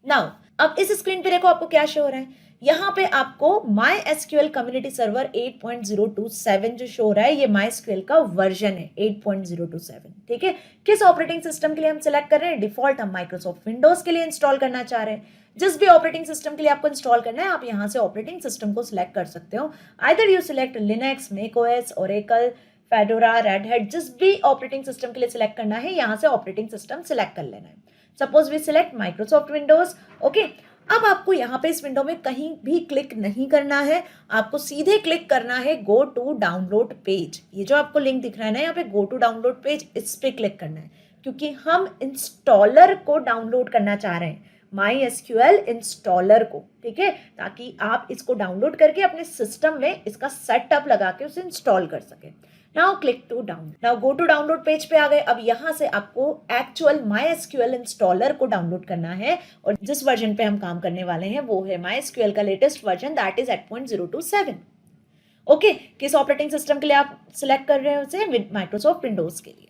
नाउ अब इस स्क्रीन पे देखो आपको क्या शो हो रहा है, यहाँ पे आपको MySQL कम्युनिटी सर्वर 8.027 जो शो हो रहा है, ये MySQL का वर्जन है 8.027, ठीक है। किस ऑपरेटिंग सिस्टम के लिए हम सिलेक्ट कर रहे हैं, डिफॉल्ट हम माइक्रोसॉफ्ट विंडोज के लिए इंस्टॉल करना चाह रहे हैं। जिस भी ऑपरेटिंग सिस्टम के लिए आपको इंस्टॉल करना है आप यहाँ से ऑपरेटिंग सिस्टम को सिलेक्ट कर सकते हो। Either you select Linux, macOS, Oracle, fedora, red hat, जिस भी ऑपरेटिंग सिस्टम के लिए सिलेक्ट करना है यहाँ से ऑपरेटिंग सिस्टम सिलेक्ट कर लेना है। Suppose we select Microsoft Windows, okay. अब आपको यहाँ पे इस विंडो में कहीं भी क्लिक नहीं करना है, आपको सीधे क्लिक करना है गो टू डाउनलोड पेज। ये जो आपको लिंक दिख रहा है ना यहाँ पे गो टू डाउनलोड पेज, इस पे क्लिक करना है क्योंकि हम इंस्टॉलर को डाउनलोड करना चाह रहे हैं, MySQL इंस्टॉलर को, ठीक है, ताकि आप इसको डाउनलोड करके अपने सिस्टम में इसका सेटअप लगा के उसे इंस्टॉल कर सके। Now click to download, now go to download page पे आ गए। अब यहाँ से आपको एक्चुअल MySQL इंस्टॉलर को डाउनलोड करना है और जिस वर्जन पे हम काम करने वाले हैं वो है MySQL का latest version, that is 8.027, okay. किस ऑपरेटिंग सिस्टम के लिए आप सिलेक्ट कर रहे हैं उसे, माइक्रोसॉफ्ट विंडोज के लिए।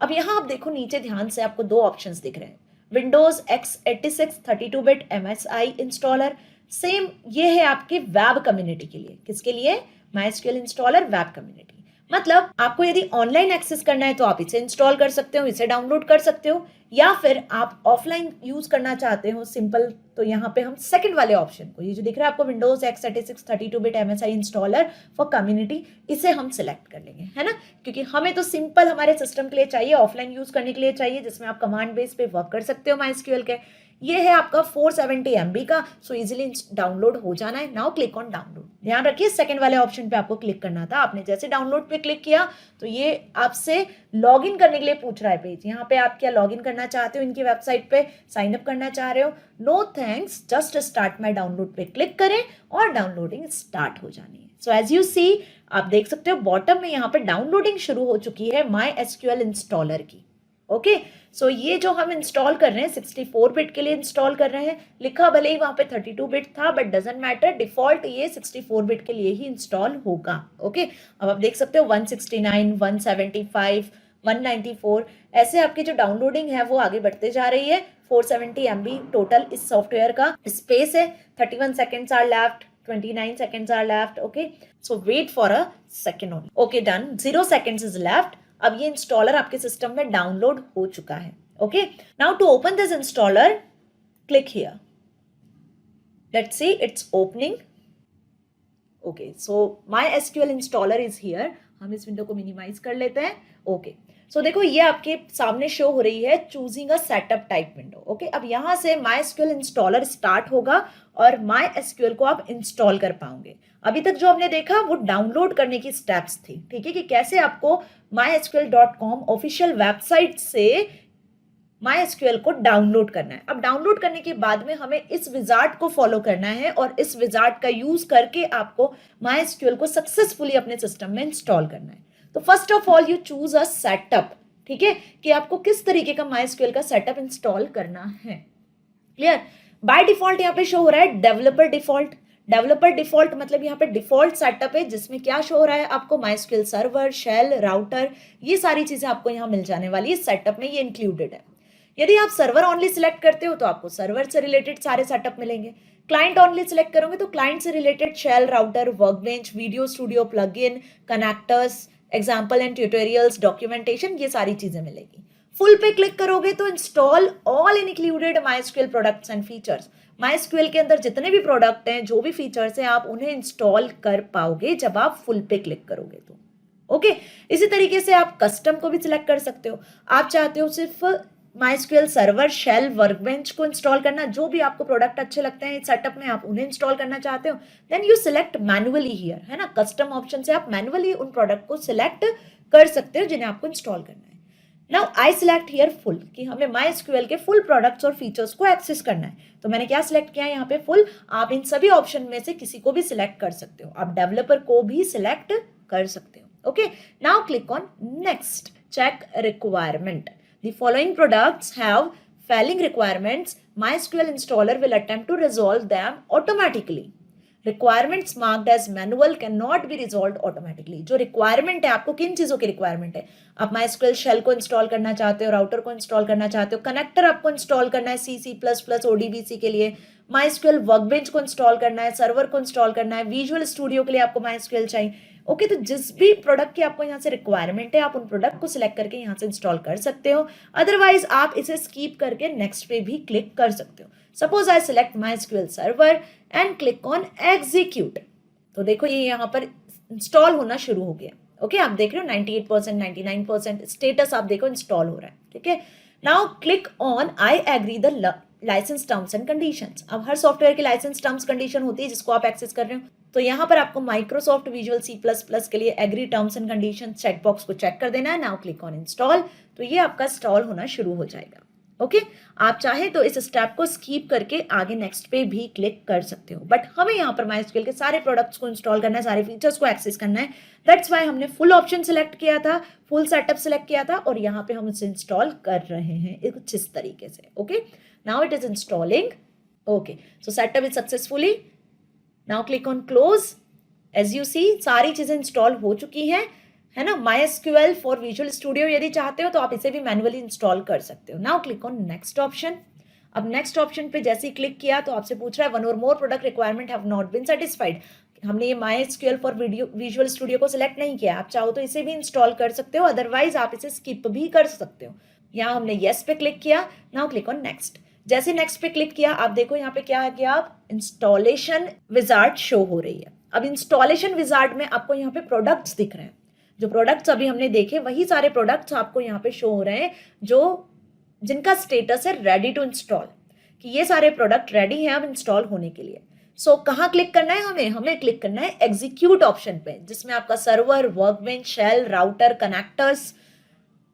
अब यहाँ आप देखो नीचे ध्यान से आपको दो ऑप्शंस दिख रहे हैं, Windows x86 32-बिट MSI installer, same ये है आपके वेब कम्युनिटी के लिए। किसके लिए, MySQL इंस्टॉलर वेब कम्युनिटी। मतलब आपको यदि ऑनलाइन एक्सेस करना है तो आप इसे इंस्टॉल कर सकते हो, इसे डाउनलोड कर सकते हो, या फिर आप ऑफलाइन यूज करना चाहते हो सिंपल, तो यहाँ पे हम सेकंड वाले ऑप्शन को, ये जो दिख रहा है आपको Windows x86 32-बिट MSI installer for community, इसे हम सिलेक्ट कर लेंगे, है ना, क्योंकि हमें तो सिंपल हमारे सिस्टम के लिए चाहिए, ऑफलाइन यूज करने के लिए चाहिए, जिसमें आप कमांड बेस पे वर्क कर सकते हो MySQL के। ये है आपका 470 MB का, सो इजीली डाउनलोड हो जाना है। नाउ क्लिक ऑन डाउनलोड, ध्यान रखिए सेकंड वाले ऑप्शन पे आपको क्लिक करना था। आपने जैसे डाउनलोड पे क्लिक किया तो ये आपसे लॉगिन करने के लिए पूछ रहा है पेज, यहाँ पे आप क्या लॉगिन करना चाहते हो इनकी वेबसाइट पे, साइन अप करना चाह रहे हो, no thanks, just start my download पे क्लिक करें और डाउनलोडिंग स्टार्ट हो जानी है। सो एज यू सी, आप देख सकते हो बॉटम में यहाँ पे डाउनलोडिंग शुरू हो चुकी है MySQL इंस्टॉलर की, ओके। सो ये जो हम इंस्टॉल कर रहे हैं 64-बिट के लिए इंस्टॉल कर रहे हैं, लिखा भले ही वहां पे 32-बिट था बट डजंट मैटर, डिफॉल्ट ये 64-बिट के लिए ही इंस्टॉल होगा, ओके। अब आप देख सकते हो 169, 175, 194 ऐसे आपकी जो डाउनलोडिंग है वो आगे बढ़ते जा रही है। 470 MB टोटल इस सॉफ्टवेयर का स्पेस है, 31 seconds are left, 29 seconds are left, okay, so wait for a second only, okay, done, 0 seconds is left। अब ये इंस्टॉलर आपके सिस्टम में डाउनलोड हो चुका है, okay. Now to open this installer click here, let's see it's opening, okay. So MySQL installer is here, हम इस window को मिनिमाइज कर लेते हैं, ओके। सो देखो ये आपके सामने शो हो रही है choosing a setup type window, okay. अब यहाँ से MySQL इंस्टॉलर स्टार्ट होगा और MySQL को आप इंस्टॉल कर पाओगे। अभी तक जो हमने देखा वो डाउनलोड करने की स्टेप्स थी, ठीक है, कि कैसे आपको mysql.com ऑफिशियल वेबसाइट से MySQL को डाउनलोड करना है। अब डाउनलोड करने के बाद में हमें इस विजार्ड को फॉलो करना है और इस विजार्ड का यूज करके आपको MySQL को सक्सेसफुली अपने सिस्टम में इंस्टॉल करना है। तो first of all you choose a setup, ठीक है, कि आपको किस तरीके का MySQL का सेटअप इंस्टॉल करना है। क्लियर, बाय डिफॉल्ट यहाँ पे शो हो रहा है डेवलपर डिफॉल्ट। डेवलपर डिफॉल्ट मतलब यहाँ पे डिफॉल्ट सेटअप है जिसमें क्या शो हो रहा है आपको, माइस्क्यूएल सर्वर, शेल, राउटर, ये सारी चीजें आपको यहाँ मिल जाने वाली है सेटअप में, ये इंक्लूडेड है। यदि आप सर्वर ओनली सिलेक्ट करते हो तो आपको सर्वर से रिलेटेड सारे सेटअप मिलेंगे। क्लाइंट ओनली सिलेक्ट करोगे तो क्लाइंट से related shell, router, workbench, video studio, plugin, connectors, example and tutorials, documentation, ये सारी चीजें मिलेगी। फुल पे क्लिक करोगे तो install all included MySQL products and features, MySQL के अंदर जितने भी प्रोडक्ट हैं, जो भी फीचर्स हैं, आप उन्हें इंस्टॉल कर पाओगे जब आप फुल पे क्लिक करोगे तो। ओके, इसी तरीके से आप कस्टम को भी सिलेक्ट कर सकते हो। आप चाहते हो सिर्फ माइस्क्यूएल सर्वर, शेल, वर्कबेंच को इंस्टॉल करना, जो भी आपको प्रोडक्ट अच्छे लगते हैं इस सेटअप में आप उन्हें इंस्टॉल करना चाहते हो, then you select manually here, है ना। कस्टम ऑप्शन से आप मैनुअली उन प्रोडक्ट को सिलेक्ट कर सकते हो जिन्हें आपको इंस्टॉल करना है। Now I select here full, कि हमें माइस्क्यूएल के फुल प्रोडक्ट्स और फीचर्स को एक्सेस करना है, तो मैंने क्या सिलेक्ट किया है यहाँ पे, फुल। आप इन सभी ऑप्शन में से किसी को भी सिलेक्ट कर सकते हो, आप डेवलपर को भी सिलेक्ट कर सकते हो। Okay, now click on next, check requirement. The following products have failing requirements. MySQL installer will attempt to resolve them automatically. Requirements marked as manual cannot be resolved automatically. जो requirement है, आपको किन चीजों की requirement है, आप MySQL shell को install करना चाहते हो, router को install करना चाहते हो, connector आपको install करना है C, C++, ODBC के लिए, MySQL workbench को install करना है, server को install करना है, Visual Studio के लिए आपको MySQL चाहिए। ओके, तो जिस भी प्रोडक्ट की आपको यहाँ से रिक्वायरमेंट है, आप उन प्रोडक्ट को सिलेक्ट करके यहाँ से इंस्टॉल कर सकते हो। अदरवाइज आप इसे स्कीप करके नेक्स्ट पे भी क्लिक कर सकते हो। Suppose I select MySQL server and click on execute, तो देखो ये यहाँ पर इंस्टॉल होना शुरू हो गया। ओके, आप देख रहे हो 98%, 99% स्टेटस आप देखो इंस्टॉल हो रहा है। ठीक है, now click on I agree the license terms and conditions. अब हर सॉफ्टवेयर की लाइसेंस टर्म्स कंडीशन होती है जिसको आप एक्सेस कर रहे हो, तो यहाँ पर आपको माइक्रोसॉफ्ट विजुअल C++ के लिए agree terms and condition check box को चेक कर देना है। नाउ क्लिक ऑन इंस्टॉल, तो ये आपका इंस्टॉल होना शुरू हो जाएगा। ओके, आप चाहे तो इस स्टेप को स्कीप करके आगे नेक्स्ट पे भी क्लिक कर सकते हो, बट हमें यहाँ पर माइस्क्यूएल के सारे प्रोडक्ट्स को इंस्टॉल करना है, सारे फीचर्स को एक्सेस करना है। दैट्स वाई हमने फुल ऑप्शन सिलेक्ट किया था, फुल सेटअप सिलेक्ट किया था, और यहाँ पे हम इसे इंस्टॉल कर रहे हैं कुछ इस तरीके से। Okay, now it is installing. Okay, so setup is successfully. Now click on close. As you see सारी चीजें इंस्टॉल हो चुकी हैं, है ना। MySQL फॉर विजुअल स्टूडियो यदि चाहते हो तो आप इसे भी मैनुअली इंस्टॉल कर सकते हो। Now click on next option. अब नेक्स्ट ऑप्शन पे जैसे ही क्लिक किया तो आपसे पूछ रहा है वन और more product requirement have not been satisfied. हमने ये MySQL फॉर विजुअल स्टूडियो को सिलेक्ट नहीं किया, आप चाहो तो इसे भी इंस्टॉल कर सकते हो, अदरवाइज आप इसे स्किप भी कर सकते हो। यहाँ हमने येस पे क्लिक किया। Now click on next. जैसे नेक्स्ट पे क्लिक किया आप देखो यहाँ पे क्या है कि आप इंस्टॉलेशन विजार्ड शो हो रही है। अब इंस्टॉलेशन विजार्ड में आपको यहाँ पे प्रोडक्ट्स दिख रहे हैं, जो प्रोडक्ट्स अभी हमने देखे वही सारे प्रोडक्ट्स आपको यहाँ पे शो हो रहे हैं जो जिनका स्टेटस है रेडी टू इंस्टॉल, कि ये सारे प्रोडक्ट रेडी हैं अब इंस्टॉल होने के लिए। सो कहाँ क्लिक करना है, हमें क्लिक करना है एग्जीक्यूट ऑप्शन पे, जिसमें आपका server, workbench, shell, router, connectors,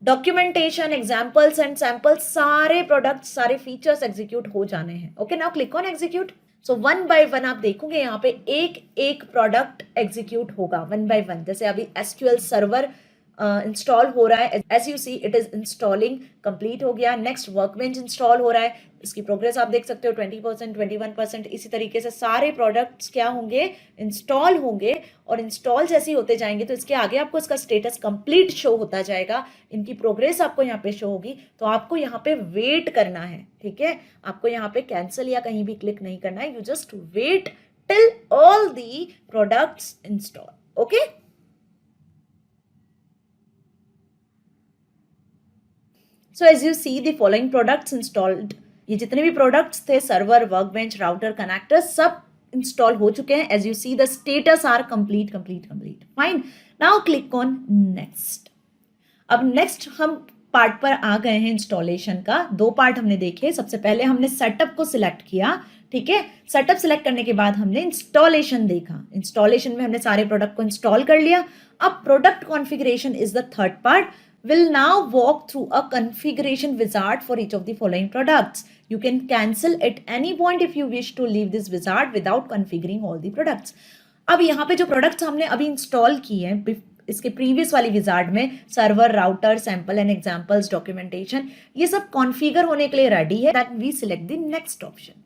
documentation, examples and samples, सारे प्रोडक्ट्स, सारे फीचर्स एग्जीक्यूट हो जाने हैं। Okay, now click on execute. So one by one आप देखोगे यहाँ पे एक एक प्रोडक्ट एग्जीक्यूट होगा वन बाय वन। जैसे अभी SQL सर्वर इंस्टॉल हो रहा है, as you see it is installing, complete हो गया। नेक्स्ट वर्कबेंच इंस्टॉल हो रहा है, इसकी प्रोग्रेस आप देख सकते हो 20%, 21%। इसी तरीके से सारे प्रोडक्ट्स क्या होंगे, इंस्टॉल होंगे, और इंस्टॉल जैसे ही होते जाएंगे तो इसके आगे आपको इसका स्टेटस कंप्लीट शो होता जाएगा, इनकी प्रोग्रेस आपको यहाँ पे शो होगी। तो आपको यहाँ पे वेट करना है, ठीक है, आपको यहाँ पे कैंसिल या कहीं भी क्लिक नहीं करना है, you just wait till all the products install. Okay, so as you see the following products installed, ये जितने भी प्रोडक्ट्स थे, सर्वर, वर्कबेंच, राउटर, कनेक्टर, सब इंस्टॉल हो चुके हैं। As you see the status are complete. Fine, now click on next. अब next हम पार्ट पर आ गए हैं इंस्टॉलेशन का। दो पार्ट हमने देखे, सबसे पहले हमने सेटअप को सिलेक्ट किया, ठीक है। सेटअप सिलेक्ट करने के बाद हमने इंस्टॉलेशन देखा, इंस्टॉलेशन में हमने सारे प्रोडक्ट को इंस्टॉल कर लिया। अब product configuration is the third part. Will now walk through a configuration wizard for each of the following products. You can cancel at any point if you wish to leave this wizard without configuring all the products. अब यहाँ पे जो products हमने अभी install किए हैं इसके previous वाली विजार्ड में, server, router, sample and examples, documentation, ये सब कॉन्फ़िगर होने के लिए रेडी है। That we select the next option.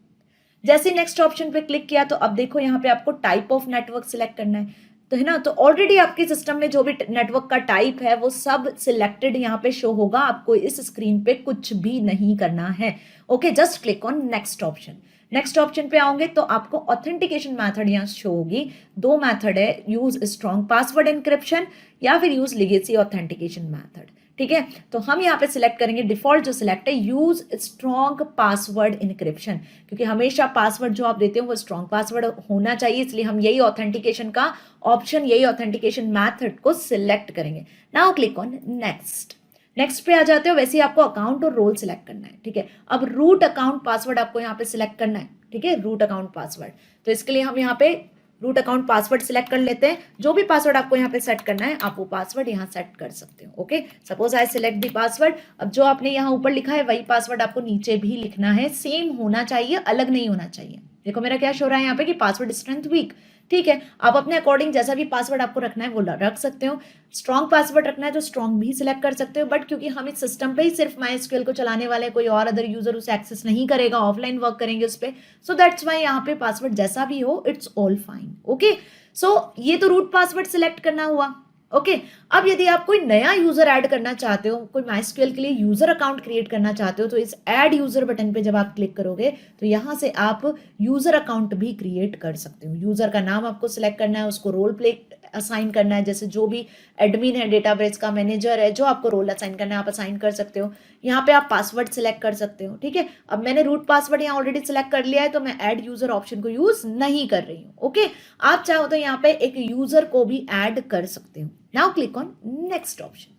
जैसे नेक्स्ट ऑप्शन पे क्लिक किया तो अब देखो यहाँ पे आपको टाइप ऑफ नेटवर्क सिलेक्ट करना है, तो है ना, तो ऑलरेडी आपके सिस्टम में जो भी नेटवर्क का टाइप है वो सब सिलेक्टेड यहाँ पे शो होगा, आपको इस स्क्रीन पे कुछ भी नहीं करना है। Okay, just click on next option. Next option पे आओगे तो आपको ऑथेंटिकेशन मेथड यहाँ शो होगी। दो मेथड है, यूज स्ट्रॉन्ग पासवर्ड एनक्रिप्शन या फिर यूज लेगेसी ऑथेंटिकेशन मेथड। ठीक है, तो हम यहाँ पे सिलेक्ट करेंगे डिफॉल्ट जो सिलेक्ट है, यूज स्ट्रॉन्ग पासवर्ड इनक्रिप्शन, क्योंकि हमेशा पासवर्ड जो आप देते हो वो स्ट्रॉन्ग पासवर्ड होना चाहिए, इसलिए हम यही ऑथेंटिकेशन का ऑप्शन, यही ऑथेंटिकेशन मैथड को सिलेक्ट करेंगे। Now click on next. Next पे आ जाते हो, वैसे ही आपको अकाउंट और रोल सिलेक्ट करना है। ठीक है, अब रूट अकाउंट पासवर्ड आपको यहाँ पे सिलेक्ट करना है। ठीक है, रूट अकाउंट पासवर्ड, तो इसके लिए हम यहाँ पे रूट अकाउंट पासवर्ड सिलेक्ट कर लेते हैं। जो भी पासवर्ड आपको यहाँ पे सेट करना है आप वो पासवर्ड यहाँ सेट कर सकते हो। Okay, suppose I select the password. अब जो आपने यहाँ ऊपर लिखा है वही पासवर्ड आपको नीचे भी लिखना है, सेम होना चाहिए, अलग नहीं होना चाहिए। देखो मेरा क्या शो रहा है यहाँ पे कि पासवर्ड स्ट्रेंथ वीक। ठीक है, आप अपने अकॉर्डिंग जैसा भी पासवर्ड आपको रखना है वो रख सकते हो। स्ट्रॉन्ग पासवर्ड रखना है तो स्ट्रॉन्ग भी सिलेक्ट कर सकते हो, बट क्योंकि हम इस सिस्टम पे ही सिर्फ MySQL को चलाने वाले, कोई और अदर यूजर उसे एक्सेस नहीं करेगा, ऑफलाइन वर्क करेंगे उस पर, सो दैट्स वाई यहाँ पे पासवर्ड जैसा भी हो इट्स ऑल फाइन। ओके, सो ये तो रूट पासवर्ड सिलेक्ट करना हुआ। ओके, अब यदि आप कोई नया यूजर ऐड करना चाहते हो, कोई MySQL के लिए यूजर अकाउंट क्रिएट करना चाहते हो, तो इस ऐड यूजर बटन पे जब आप क्लिक करोगे तो यहाँ से आप यूजर अकाउंट भी क्रिएट कर सकते हो। यूजर का नाम आपको सिलेक्ट करना है, उसको रोल प्ले असाइन करना है, जैसे जो भी एडमिन है, डेटाबेस का मैनेजर है, जो आपको रोल असाइन करना है आप असाइन कर सकते हो। यहाँ पे आप पासवर्ड सिलेक्ट कर सकते हो। ठीक है, अब मैंने रूट पासवर्ड यहाँ ऑलरेडी सिलेक्ट कर लिया है तो मैं ऐड यूजर ऑप्शन को यूज नहीं कर रही हूँ। ओके, आप चाहो तो यहाँ पे एक यूजर को भी ऐड कर सकते हो। Now click on next option.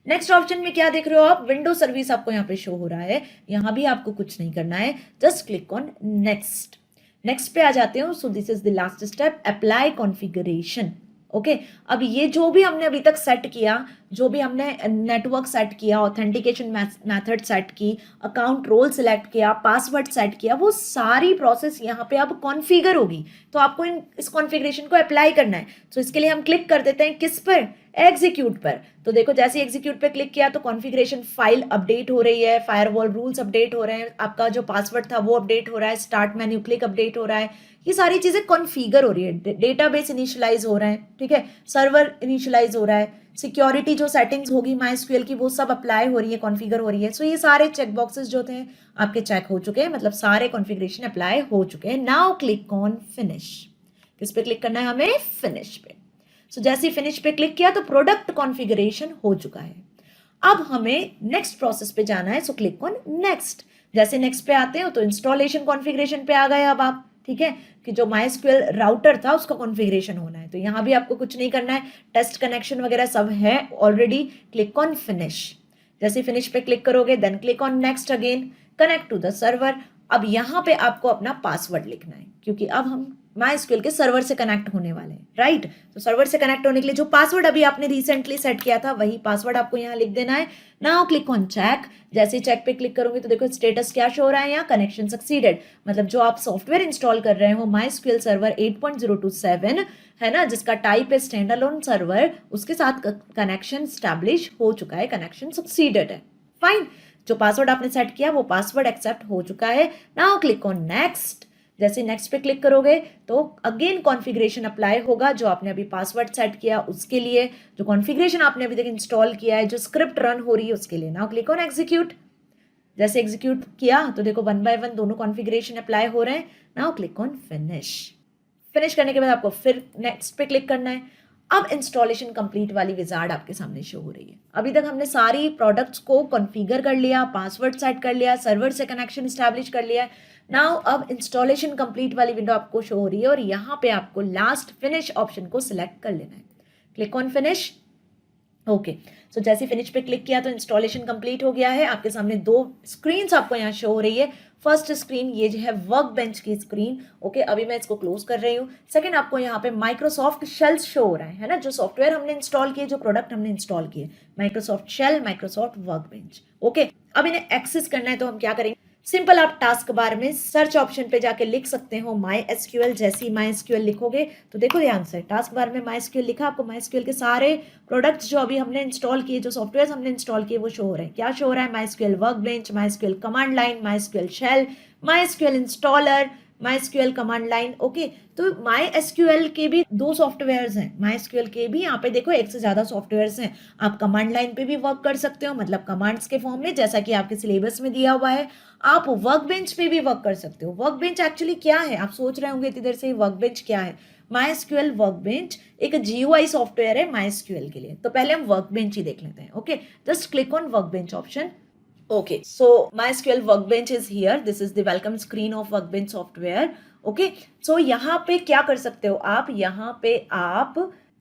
Next option में क्या देख रहे हो आप, विंडो सर्विस आपको यहाँ पे शो हो रहा है, यहाँ भी आपको कुछ नहीं करना है, just click on next. Next पे आ जाते हो, सो this is the last step, apply configuration. Okay, अब ये जो भी हमने अभी तक सेट किया, जो भी हमने नेटवर्क सेट किया, ऑथेंटिकेशन मेथड सेट की, अकाउंट रोल सेलेक्ट किया, पासवर्ड सेट किया, वो सारी प्रोसेस यहाँ पे अब कॉन्फ़िगर होगी। तो आपको इस कॉन्फ़िगरेशन को अप्लाई करना है। तो इसके लिए हम क्लिक कर देते हैं किस पर, एग्जीक्यूट पर। तो देखो जैसे एग्जीक्यूट पे क्लिक किया तो कॉन्फ़िगरेशन फाइल अपडेट हो रही है, फायरवॉल रूल्स अपडेट हो रहे हैं, आपका जो पासवर्ड था वो अपडेट हो रहा है, स्टार्ट मेन्यू क्लिक अपडेट हो रहा है, ये सारी चीजें कॉन्फ़िगर हो रही है। डेटाबेस इनिशियलाइज हो रहा है, ठीक है, सर्वर इनिशियलाइज हो रहा है, सिक्योरिटी जो सेटिंग्स होगी MySQL की वो सब अप्लाई हो रही है, कॉन्फ़िगर हो रही है। सो ये सारे चेक बॉक्सेस जो थे आपके चेक हो चुके हैं, मतलब सारे कॉन्फ़िगरेशन अप्लाई हो चुके हैं। Now click on finish. किस पे क्लिक करना है हमें, फिनिश पे। सो जैसे ही फिनिश पे क्लिक किया तो प्रोडक्ट कॉन्फ़िगरेशन हो चुका है। अब हमें नेक्स्ट प्रोसेस पे जाना है, सो क्लिक ऑन नेक्स्ट। जैसे नेक्स्ट पे आते हो तो इंस्टॉलेशन कॉन्फ़िगरेशन पे आ गए अब आप। ठीक है, कि जो MySQL राउटर था उसका कॉन्फ़िगरेशन होना है, तो यहाँ भी आपको कुछ नहीं करना है, टेस्ट कनेक्शन वगैरह सब है ऑलरेडी। Click on finish. जैसे फिनिश पे क्लिक करोगे then click on next again, connect to the server. अब यहाँ पे आपको अपना पासवर्ड लिखना है, क्योंकि अब हम MySQL के सर्वर से कनेक्ट होने वाले हैं, राइट। तो सर्वर से कनेक्ट होने के लिए जो पासवर्ड अभी आपने रिसेंटली सेट किया था वही पासवर्ड आपको यहाँ लिख देना है। Now click on check. जैसे चेक पे क्लिक करोगे तो देखो स्टेटस क्या शो हो रहा है यहाँ, कनेक्शन सक्सीडेड, मतलब जो आप सॉफ्टवेयर इंस्टॉल कर रहे हो MySQL सर्वर 8.027 है ना, जिसका टाइप है स्टैंड अलोन सर्वर, उसके साथ कनेक्शन स्टैब्लिश हो चुका है, कनेक्शन सक्सीडेड है, फाइन। जो पासवर्ड आपने सेट किया वो पासवर्ड एक्सेप्ट हो चुका है। Now click on next. जैसे नेक्स्ट पे क्लिक करोगे तो अगेन कॉन्फ़िगरेशन अप्लाई होगा, जो आपने अभी पासवर्ड सेट किया उसके लिए, जो कॉन्फ़िगरेशन आपने अभी तक इंस्टॉल किया है, जो स्क्रिप्ट रन हो रही है उसके लिए। Now click on execute. जैसे एग्जीक्यूट किया तो देखो 1 by 1 दोनों कॉन्फ़िगरेशन अप्लाई हो रहे हैं। Now click on finish. Finish करने के बाद आपको फिर नेक्स्ट पे क्लिक करना है। अब इंस्टॉलेशन कंप्लीट वाली विजार्ड आपके सामने शो हो रही है। अभी तक हमने सारी प्रोडक्ट्स को कॉन्फ़िगर कर लिया, पासवर्ड सेट कर लिया, सर्वर से कनेक्शन स्टैब्लिश कर लिया। नाउ अब इंस्टॉलेशन कंप्लीट वाली विंडो आपको शो हो रही है और यहाँ पे आपको लास्ट फिनिश ऑप्शन को सिलेक्ट कर लेना है। Click on finish. ओके, सो जैसे फिनिश पे क्लिक किया तो इंस्टॉलेशन कंप्लीट हो गया है। आपके सामने दो स्क्रीन्स आपको यहाँ शो हो रही है। फर्स्ट स्क्रीन ये जो है वर्क बेंच की स्क्रीन, ओके, अभी मैं इसको क्लोज कर रही हूँ। सेकंड आपको यहाँ पे माइक्रोसॉफ्ट शेल्स शो हो रहा है ना, जो सॉफ्टवेयर हमने इंस्टॉल किए, जो प्रोडक्ट हमने इंस्टॉल किए, Microsoft shell, Microsoft workbench. Okay, अब इन्हें एक्सेस करना है तो हम क्या करेंगे, सिंपल आप टास्क बार में सर्च ऑप्शन पे जाके लिख सकते हो MySQL। जैसे ही MySQL लिखोगे तो देखो ध्यान से, टास्क बार में MySQL लिखा, आपको MySQL के सारे प्रोडक्ट्स जो अभी हमने इंस्टॉल किए, जो सॉफ्टवेयर हमने इंस्टॉल किए वो शो हो रहे हैं। क्या शो हो रहा है, MySQL workbench, MySQL command line, MySQL shell, MySQL installer, MySQL command line. Okay, तो MySQL के भी 2 सॉफ्टवेयर्स हैं। MySQL के भी यहाँ पे देखो एक से ज्यादा सॉफ्टवेयर्स हैं। आप कमांड लाइन पे भी वर्क कर सकते हो, मतलब कमांड्स के फॉर्म में, जैसा कि आपके सिलेबस में दिया हुआ है। आप वर्कबेंच पे भी वर्क कर सकते हो। वर्कबेंच एक्चुअली क्या है, आप सोच रहे होंगे इतनी देर से वर्कबेंच क्या है। MySQL वर्कबेंच एक GUI सॉफ्टवेयर है MySQL के लिए। तो पहले हम वर्कबेंच ही देख लेते हैं। Okay, just click on workbench option. Okay, so MySQL Workbench is here. This is the welcome screen of Workbench software. Okay, so यहाँ पे क्या कर सकते हो आप, यहाँ पे आप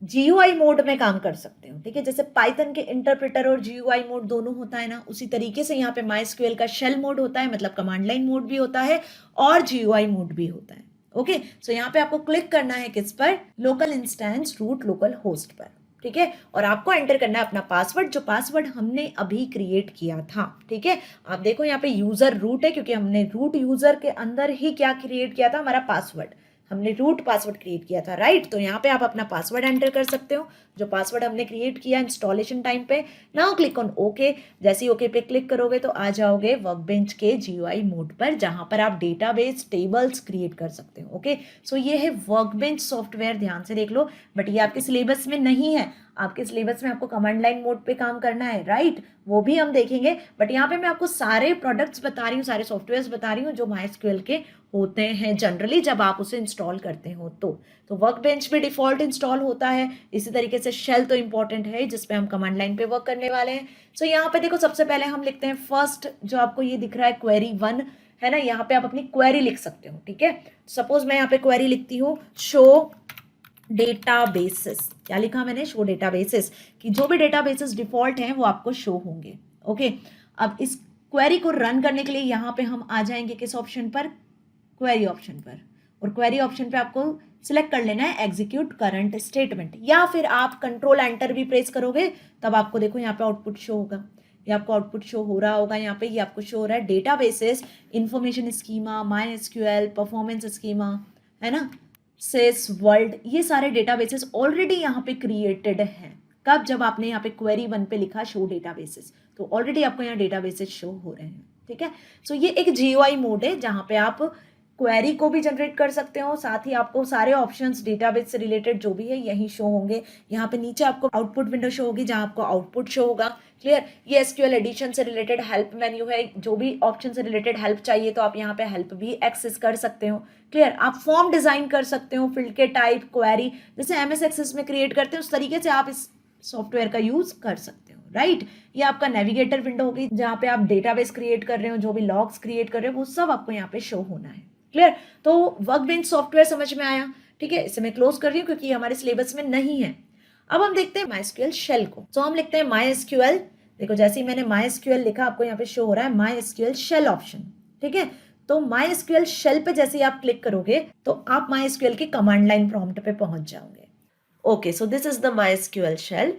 GUI मोड में काम कर सकते हो। ठीक है, जैसे पाइथन के इंटरप्रेटर और GUI मोड दोनों होता है ना, उसी तरीके से यहाँ पे MySQL का शेल मोड होता है, मतलब कमांड लाइन मोड भी होता है और GUI मोड भी होता है। ओके, सो यहाँ पे आपको क्लिक करना है किस पर, local instance root local host पर। ठीक है, और आपको एंटर करना है अपना पासवर्ड, जो पासवर्ड हमने अभी क्रिएट किया था। ठीक है, आप देखो यहाँ पे यूजर रूट है, क्योंकि हमने रूट यूजर के अंदर ही क्या क्रिएट किया था, हमारा पासवर्ड। हमने रूट पासवर्ड क्रिएट किया था, राइट। तो यहाँ पे आप अपना पासवर्ड एंटर कर सकते हो, जो पासवर्ड हमने क्रिएट किया इंस्टॉलेशन टाइम पे। Now click on okay. जैसे ही ओके पे क्लिक करोगे तो आ जाओगे वर्कबेंच के GUI मोड पर, जहां पर आप डेटाबेस टेबल्स क्रिएट कर सकते हो। ओके, सो ये है वर्कबेंच सॉफ्टवेयर, ध्यान से देख लो। बट ये आपके सिलेबस में नहीं है, आपके सिलेबस में आपको कमांड लाइन मोड पे काम करना है, राइट। वो भी हम देखेंगे, बट यहाँ पे मैं आपको सारे प्रोडक्ट्स बता रही हूँ, सारे सॉफ्टवेयर्स बता रही हूँ जो MySQL के होते हैं जनरली, जब आप उसे इंस्टॉल करते हो तो वर्कबेंच भी डिफॉल्ट इंस्टॉल होता है। इसी तरीके से शेल तो इंपॉर्टेंट है, जिसपे हम कमांड लाइन पे वर्क करने वाले हैं। सो यहाँ पे देखो, सबसे पहले हम लिखते हैं फर्स्ट, जो आपको ये दिख रहा है क्वेरी 1 है ना, यहाँ पे आप अपनी क्वेरी लिख सकते हो। ठीक है, सपोज मैं यहाँ पे क्वेरी लिखती हूँ शो डेटाबेसेस। क्या लिखा मैंने, शो डेटाबेसेस, कि जो भी डेटाबेसेस डिफॉल्ट हैं वो आपको शो होंगे। ओके, अब इस क्वेरी को रन करने के लिए यहाँ पे हम आ जाएंगे किस ऑप्शन पर, क्वेरी ऑप्शन पर। और क्वेरी ऑप्शन पे आपको सिलेक्ट कर लेना है एग्जीक्यूट करंट स्टेटमेंट, या फिर आप कंट्रोल एंटर भी प्रेस करोगे तब आपको देखो यहाँ पे आउटपुट शो होगा। ये आपको आउटपुट शो हो रहा होगा यहाँ पे, ये आपको शो हो रहा है databases, information schema, MySQL, performance schema, है ना, सेस वर्ल्ड, ये सारे डेटाबेसेस ऑलरेडी यहाँ पे क्रिएटेड हैं। कब, जब आपने यहाँ पे क्वेरी 1 पे लिखा शो डेटाबेसेस, तो ऑलरेडी आपको यहाँ डेटाबेसेस शो हो रहे हैं। ठीक है, सो ये एक GUI मोड है जहाँ पे आप क्वेरी को भी जनरेट कर सकते हो, साथ ही आपको सारे ऑप्शंस डेटाबेस से रिलेटेड जो भी है यही शो होंगे। यहाँ पे नीचे आपको आउटपुट विंडो शो होगी, जहाँ आपको आउटपुट शो होगा। क्लियर, ये SQL एडिशन से रिलेटेड हेल्प मेन्यू है, जो भी ऑप्शन से रिलेटेड हेल्प चाहिए तो आप यहाँ पे हेल्प भी एक्सेस कर सकते हो। क्लियर, आप फॉर्म डिजाइन कर सकते हो, फील्ड के टाइप, क्वेरी, जैसे MS एक्सेस में क्रिएट करते हैं उस तरीके से आप इस सॉफ्टवेयर का यूज कर सकते हो, राइट। ये आपका नेविगेटर विंडो होगी, जहाँ पे आप डेटाबेस क्रिएट कर रहे हो, जो भी लॉग्स क्रिएट कर रहे हो वो सब आपको यहाँ पे शो होना है। क्लियर, तो वर्कबेंच सॉफ्टवेयर समझ में आया। ठीक है, इसे मैं क्लोज कर रही हूँ क्योंकि हमारे सिलेबस में नहीं है। अब हम देखते हैं MySQL शेल को। तो हम लिखते हैं MySQL, देखो जैसे ही मैंने MySQL लिखा आपको यहाँ पे शो हो रहा है MySQL शेल ऑप्शन। ठीक है, तो MySQL शेल पे जैसे ही आप क्लिक करोगे तो आप MySQL की कमांड लाइन प्रॉम्प्ट पे पहुंच जाओगे। Okay, so this is the MySQL shell.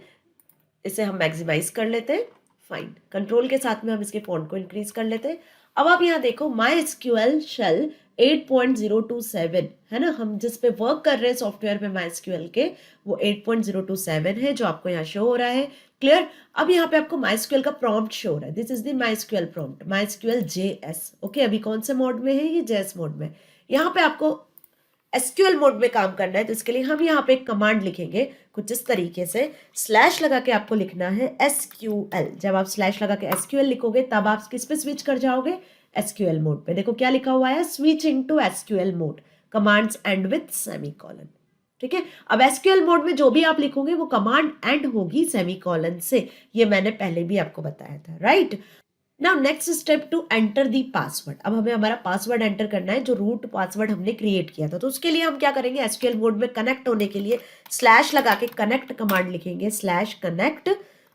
इसे हम मैक्सिमाइज कर लेते हैं, फाइन, कंट्रोल के साथ में हम इसके फॉन्ट को इंक्रीज कर लेते हैं। अब आप यहाँ देखो MySQL शेल 8.027 है ना, हम जिस पे वर्क कर रहे हैं सॉफ्टवेयर पे MySQL के, वो 8.027 है जो आपको यहाँ शो हो रहा है। क्लियर, अब यहाँ पे आपको MySQL का प्रॉम्प्ट शो हो रहा है, this is the MySQL prompt, MySQL JS। Okay, अभी कौन से मोड में है, ये JS मोड में। यहाँ पे आपको SQL मोड में काम करना है, तो इसके लिए हम यहाँ पे एक कमांड लिखेंगे कुछ इस तरीके से, स्लैश लगा के आपको लिखना है SQL। जब आप स्लैश लगा के SQL लिखोगे तब आप किस पे स्विच कर जाओगे, SQL मोड पे। देखो क्या लिखा हुआ है, switch into SQL mode, commands and with semicolon. ठीक है, अब SQL मोड में जो भी आप लिखोगे वो कमांड एंड होगी सेमीकोलन से, ये मैंने पहले भी आपको बताया था, right. Now next step to enter the password. अब हमें हमारा पासवर्ड एंटर करना है, जो रूट पासवर्ड हमने क्रिएट किया था। तो उसके लिए हम क्या करेंगे, SQL मोड में कनेक्ट होने के लिए स्लैश लगा के कनेक्ट कमांड लिखेंगे, slash connect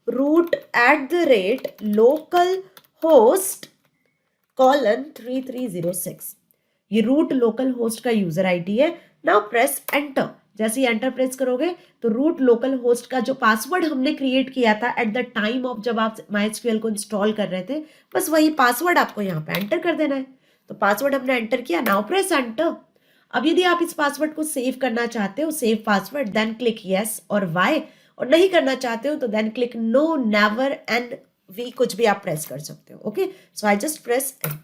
root @ localhost colon 3306। ये रूट लोकल होस्ट का यूजर ID है। Now press enter. जैसे ही एंटर प्रेस करोगे तो रूट लोकल होस्ट का जो पासवर्ड हमने क्रिएट किया था एट द टाइम ऑफ जब आप MySQL को इंस्टॉल कर रहे थे, बस वही पासवर्ड आपको यहाँ पे एंटर कर देना है। तो पासवर्ड हमने एंटर किया, नाउ प्रेस एंटर। अब यदि आप इस पासवर्ड को सेव करना चाहते हो, save password, then click yes और वाई, और नहीं करना चाहते हो तो then click no, never and V, कुछ भी आप प्रेस कर सकते हो। Okay, so I just press N.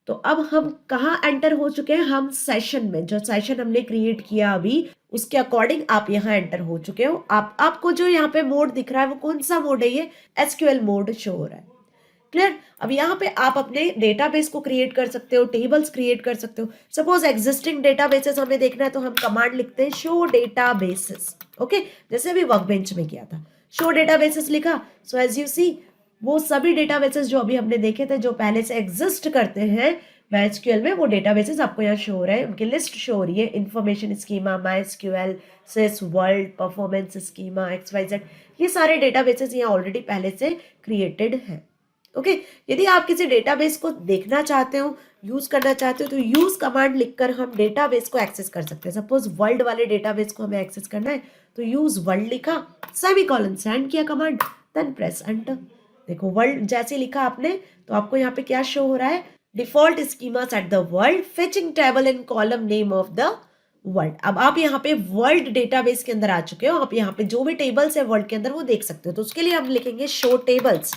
तो अब हम कहाँ एंटर हो चुके हैं, हम सेशन में, जो सेशन हमने क्रिएट किया अभी उसके अकॉर्डिंग आप यहाँ एंटर हो चुके हो। आपको जो यहाँ पे मोड दिख रहा है वो कौन सा मोड है, ये एसक्यूएल मोड शो हो रहा है। क्लियर। अब यहाँ पे आप अपने डेटाबेस को क्रिएट कर सकते हो, टेबल्स क्रिएट कर सकते हो। सपोज एग्जिस्टिंग डेटाबेसेस हमें देखना है तो हम कमांड लिखते हैं शो डेटाबेसेस। ओके, जैसे अभी वर्कबेंच में किया था, शो डेटाबेसेस लिखा। सो एज यू सी वो सभी डेटाबेसेस जो अभी हमने देखे थे जो पहले से एग्जिस्ट करते हैं MySQL में, वो डेटाबेसेस आपको यहाँ शो हो रहे हैं, उनकी लिस्ट शो हो रही है। इन्फॉर्मेशन स्कीमा, MySQL, सिस वर्ल्ड, परफॉर्मेंस स्कीमा, XYZ, ये सारे डेटाबेसेस यहाँ ऑलरेडी पहले से क्रिएटेड हैं। ओके, यदि आप किसी डेटाबेस को देखना चाहते हो, यूज करना चाहते हो, तो यूज कमांड लिखकर हम डेटाबेस को एक्सेस कर सकते हैं। सपोज वर्ल्ड वाले डेटाबेस को हमें एक्सेस करना है तो यूज वर्ल्ड लिखा, सेमीकोलन सेंड किया कमांड, देन प्रेस एंटर। देखो वर्ल्ड जैसे लिखा आपने तो आपको यहाँ पे क्या शो हो रहा है, default schemas at the world, fetching table in column name of the world. अब आप यहाँ पे वर्ल्ड डेटाबेस के अंदर आ चुके हो, आप यहाँ पे जो भी टेबल्स है वर्ल्ड के अंदर वो देख सकते हो। तो उसके लिए हम लिखेंगे शो टेबल्स।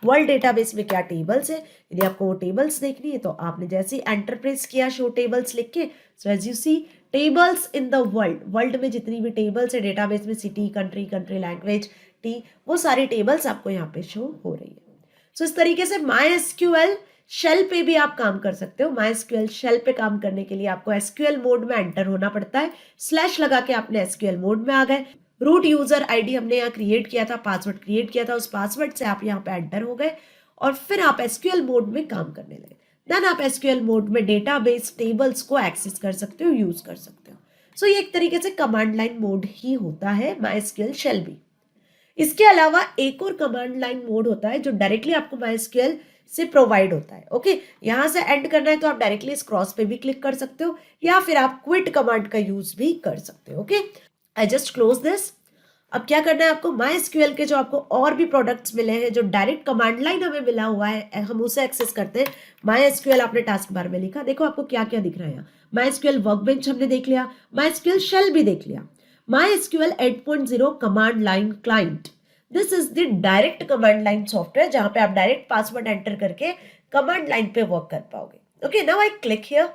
वर्ल्ड डेटाबेस में क्या टेबल्स है, यदि आपको वो टेबल्स देखनी है तो आपने जैसे ही एंटर प्रेस किया शो टेबल्स लिख के, so as you see tables in the world, world में जितनी भी टेबल्स है डेटाबेस में, city, country, country language, T, वो सारी टेबल्स आपको यहाँ पे शो हो रही है। सो इस तरीके से MySQL शेल पे भी आप काम कर सकते हो। MySQL शेल पे काम करने के लिए आपको SQL मोड में एंटर होना पड़ता है, स्लैश लगा के आपने SQL मोड में आ गए। रूट यूजर आईडी हमने यहाँ क्रिएट किया था, पासवर्ड क्रिएट किया था, उस पासवर्ड से आप यहाँ पे एंटर हो गए और फिर आप SQL मोड में काम करने लगे। देन आप SQL मोड में डेटाबेस टेबल्स को एक्सेस कर सकते हो, यूज कर सकते हो। सो ये एक तरीके से कमांड लाइन मोड ही होता है MySQL शेल भी। इसके अलावा एक और कमांड लाइन मोड होता है जो डायरेक्टली आपको MySQL से प्रोवाइड होता है। ओके, यहां से एंड करना है तो आप डायरेक्टली इस क्रॉस पे भी क्लिक कर सकते हो या फिर आप क्विट कमांड का यूज भी कर सकते हो। Okay, I just close this. अब क्या करना है आपको, MySQL के जो आपको और भी प्रोडक्ट्स मिले हैं, जो डायरेक्ट कमांड लाइन हमें मिला हुआ है, हम उसे एक्सेस करते हैं। MySQL आपने टास्क बार में लिखा, देखो आपको क्या क्या दिख रहा है यहाँ। MySQL वर्कबेंच हमने देख लिया, MySQL शेल भी देख लिया, MySQL 8.0 command line client. This is the direct command line software जहां पे आप डायरेक्ट पासवर्ड एंटर करके कमांड लाइन पे वर्क कर पाओगे। Okay, now I click here.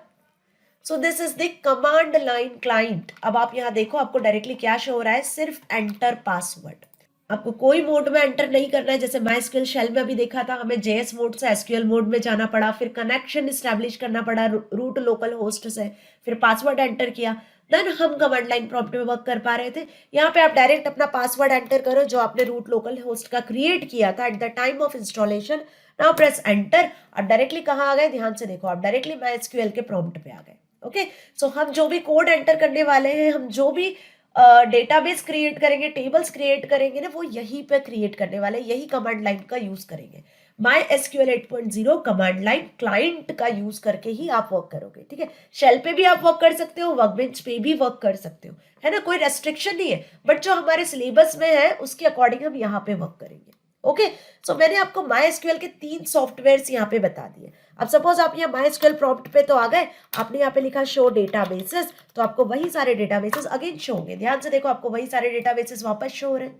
So this is the command line client. अब आप यहाँ देखो आपको डायरेक्टली क्या शो हो रहा है, सिर्फ एंटर पासवर्ड। आपको कोई मोड में एंटर नहीं करना है। जैसे MySQL शेल में अभी देखा था, हमें JS मोड से SQL मोड में जाना पड़ा, फिर कनेक्शन इस्टेब्लिश करना पड़ा रूट लोकल होस्ट से, फिर पासवर्ड एंटर किया, देन हम कमांड लाइन प्रॉम्प्ट में वर्क कर पा रहे थे। यहाँ पे आप डायरेक्ट अपना पासवर्ड एंटर करो जो आपने रूट लोकल होस्ट का क्रिएट किया था at the time of installation. Now press enter और डायरेक्टली कहाँ आ गए, ध्यान से देखो, आप डायरेक्टली MySQL के प्रॉम्प्ट पे आ गए। ओके, सो हम जो भी कोड एंटर करने वाले हैं, हम जो भी डेटाबेस क्रिएट करेंगे, टेबल्स क्रिएट करेंगे ना, वो यहीं पे क्रिएट करने वाले, यही कमांड लाइन का यूज करेंगे। MySQL 8.0 कमांड लाइन क्लाइंट का यूज करके ही आप वर्क करोगे। ठीक है, शेल पे भी आप वर्क कर सकते हो, वर्कबेंच पे भी वर्क कर सकते हो, है ना, कोई रेस्ट्रिक्शन नहीं है। बट जो हमारे सिलेबस में है उसके अकॉर्डिंग हम यहाँ पे वर्क करेंगे। ओके, सो मैंने आपको MySQL के 3 सॉफ्टवेयर यहाँ पे बता दिए। अब सपोज आप यहाँ MySQL प्रॉम्प्ट पे तो आ गए, आपने यहाँ पे लिखा शो डेटाबेसेस, तो आपको वही सारे डेटाबेसेस अगेन शो होंगे। ध्यान से देखो, आपको वही सारे डेटाबेसेस वापस शो हो रहे हैं।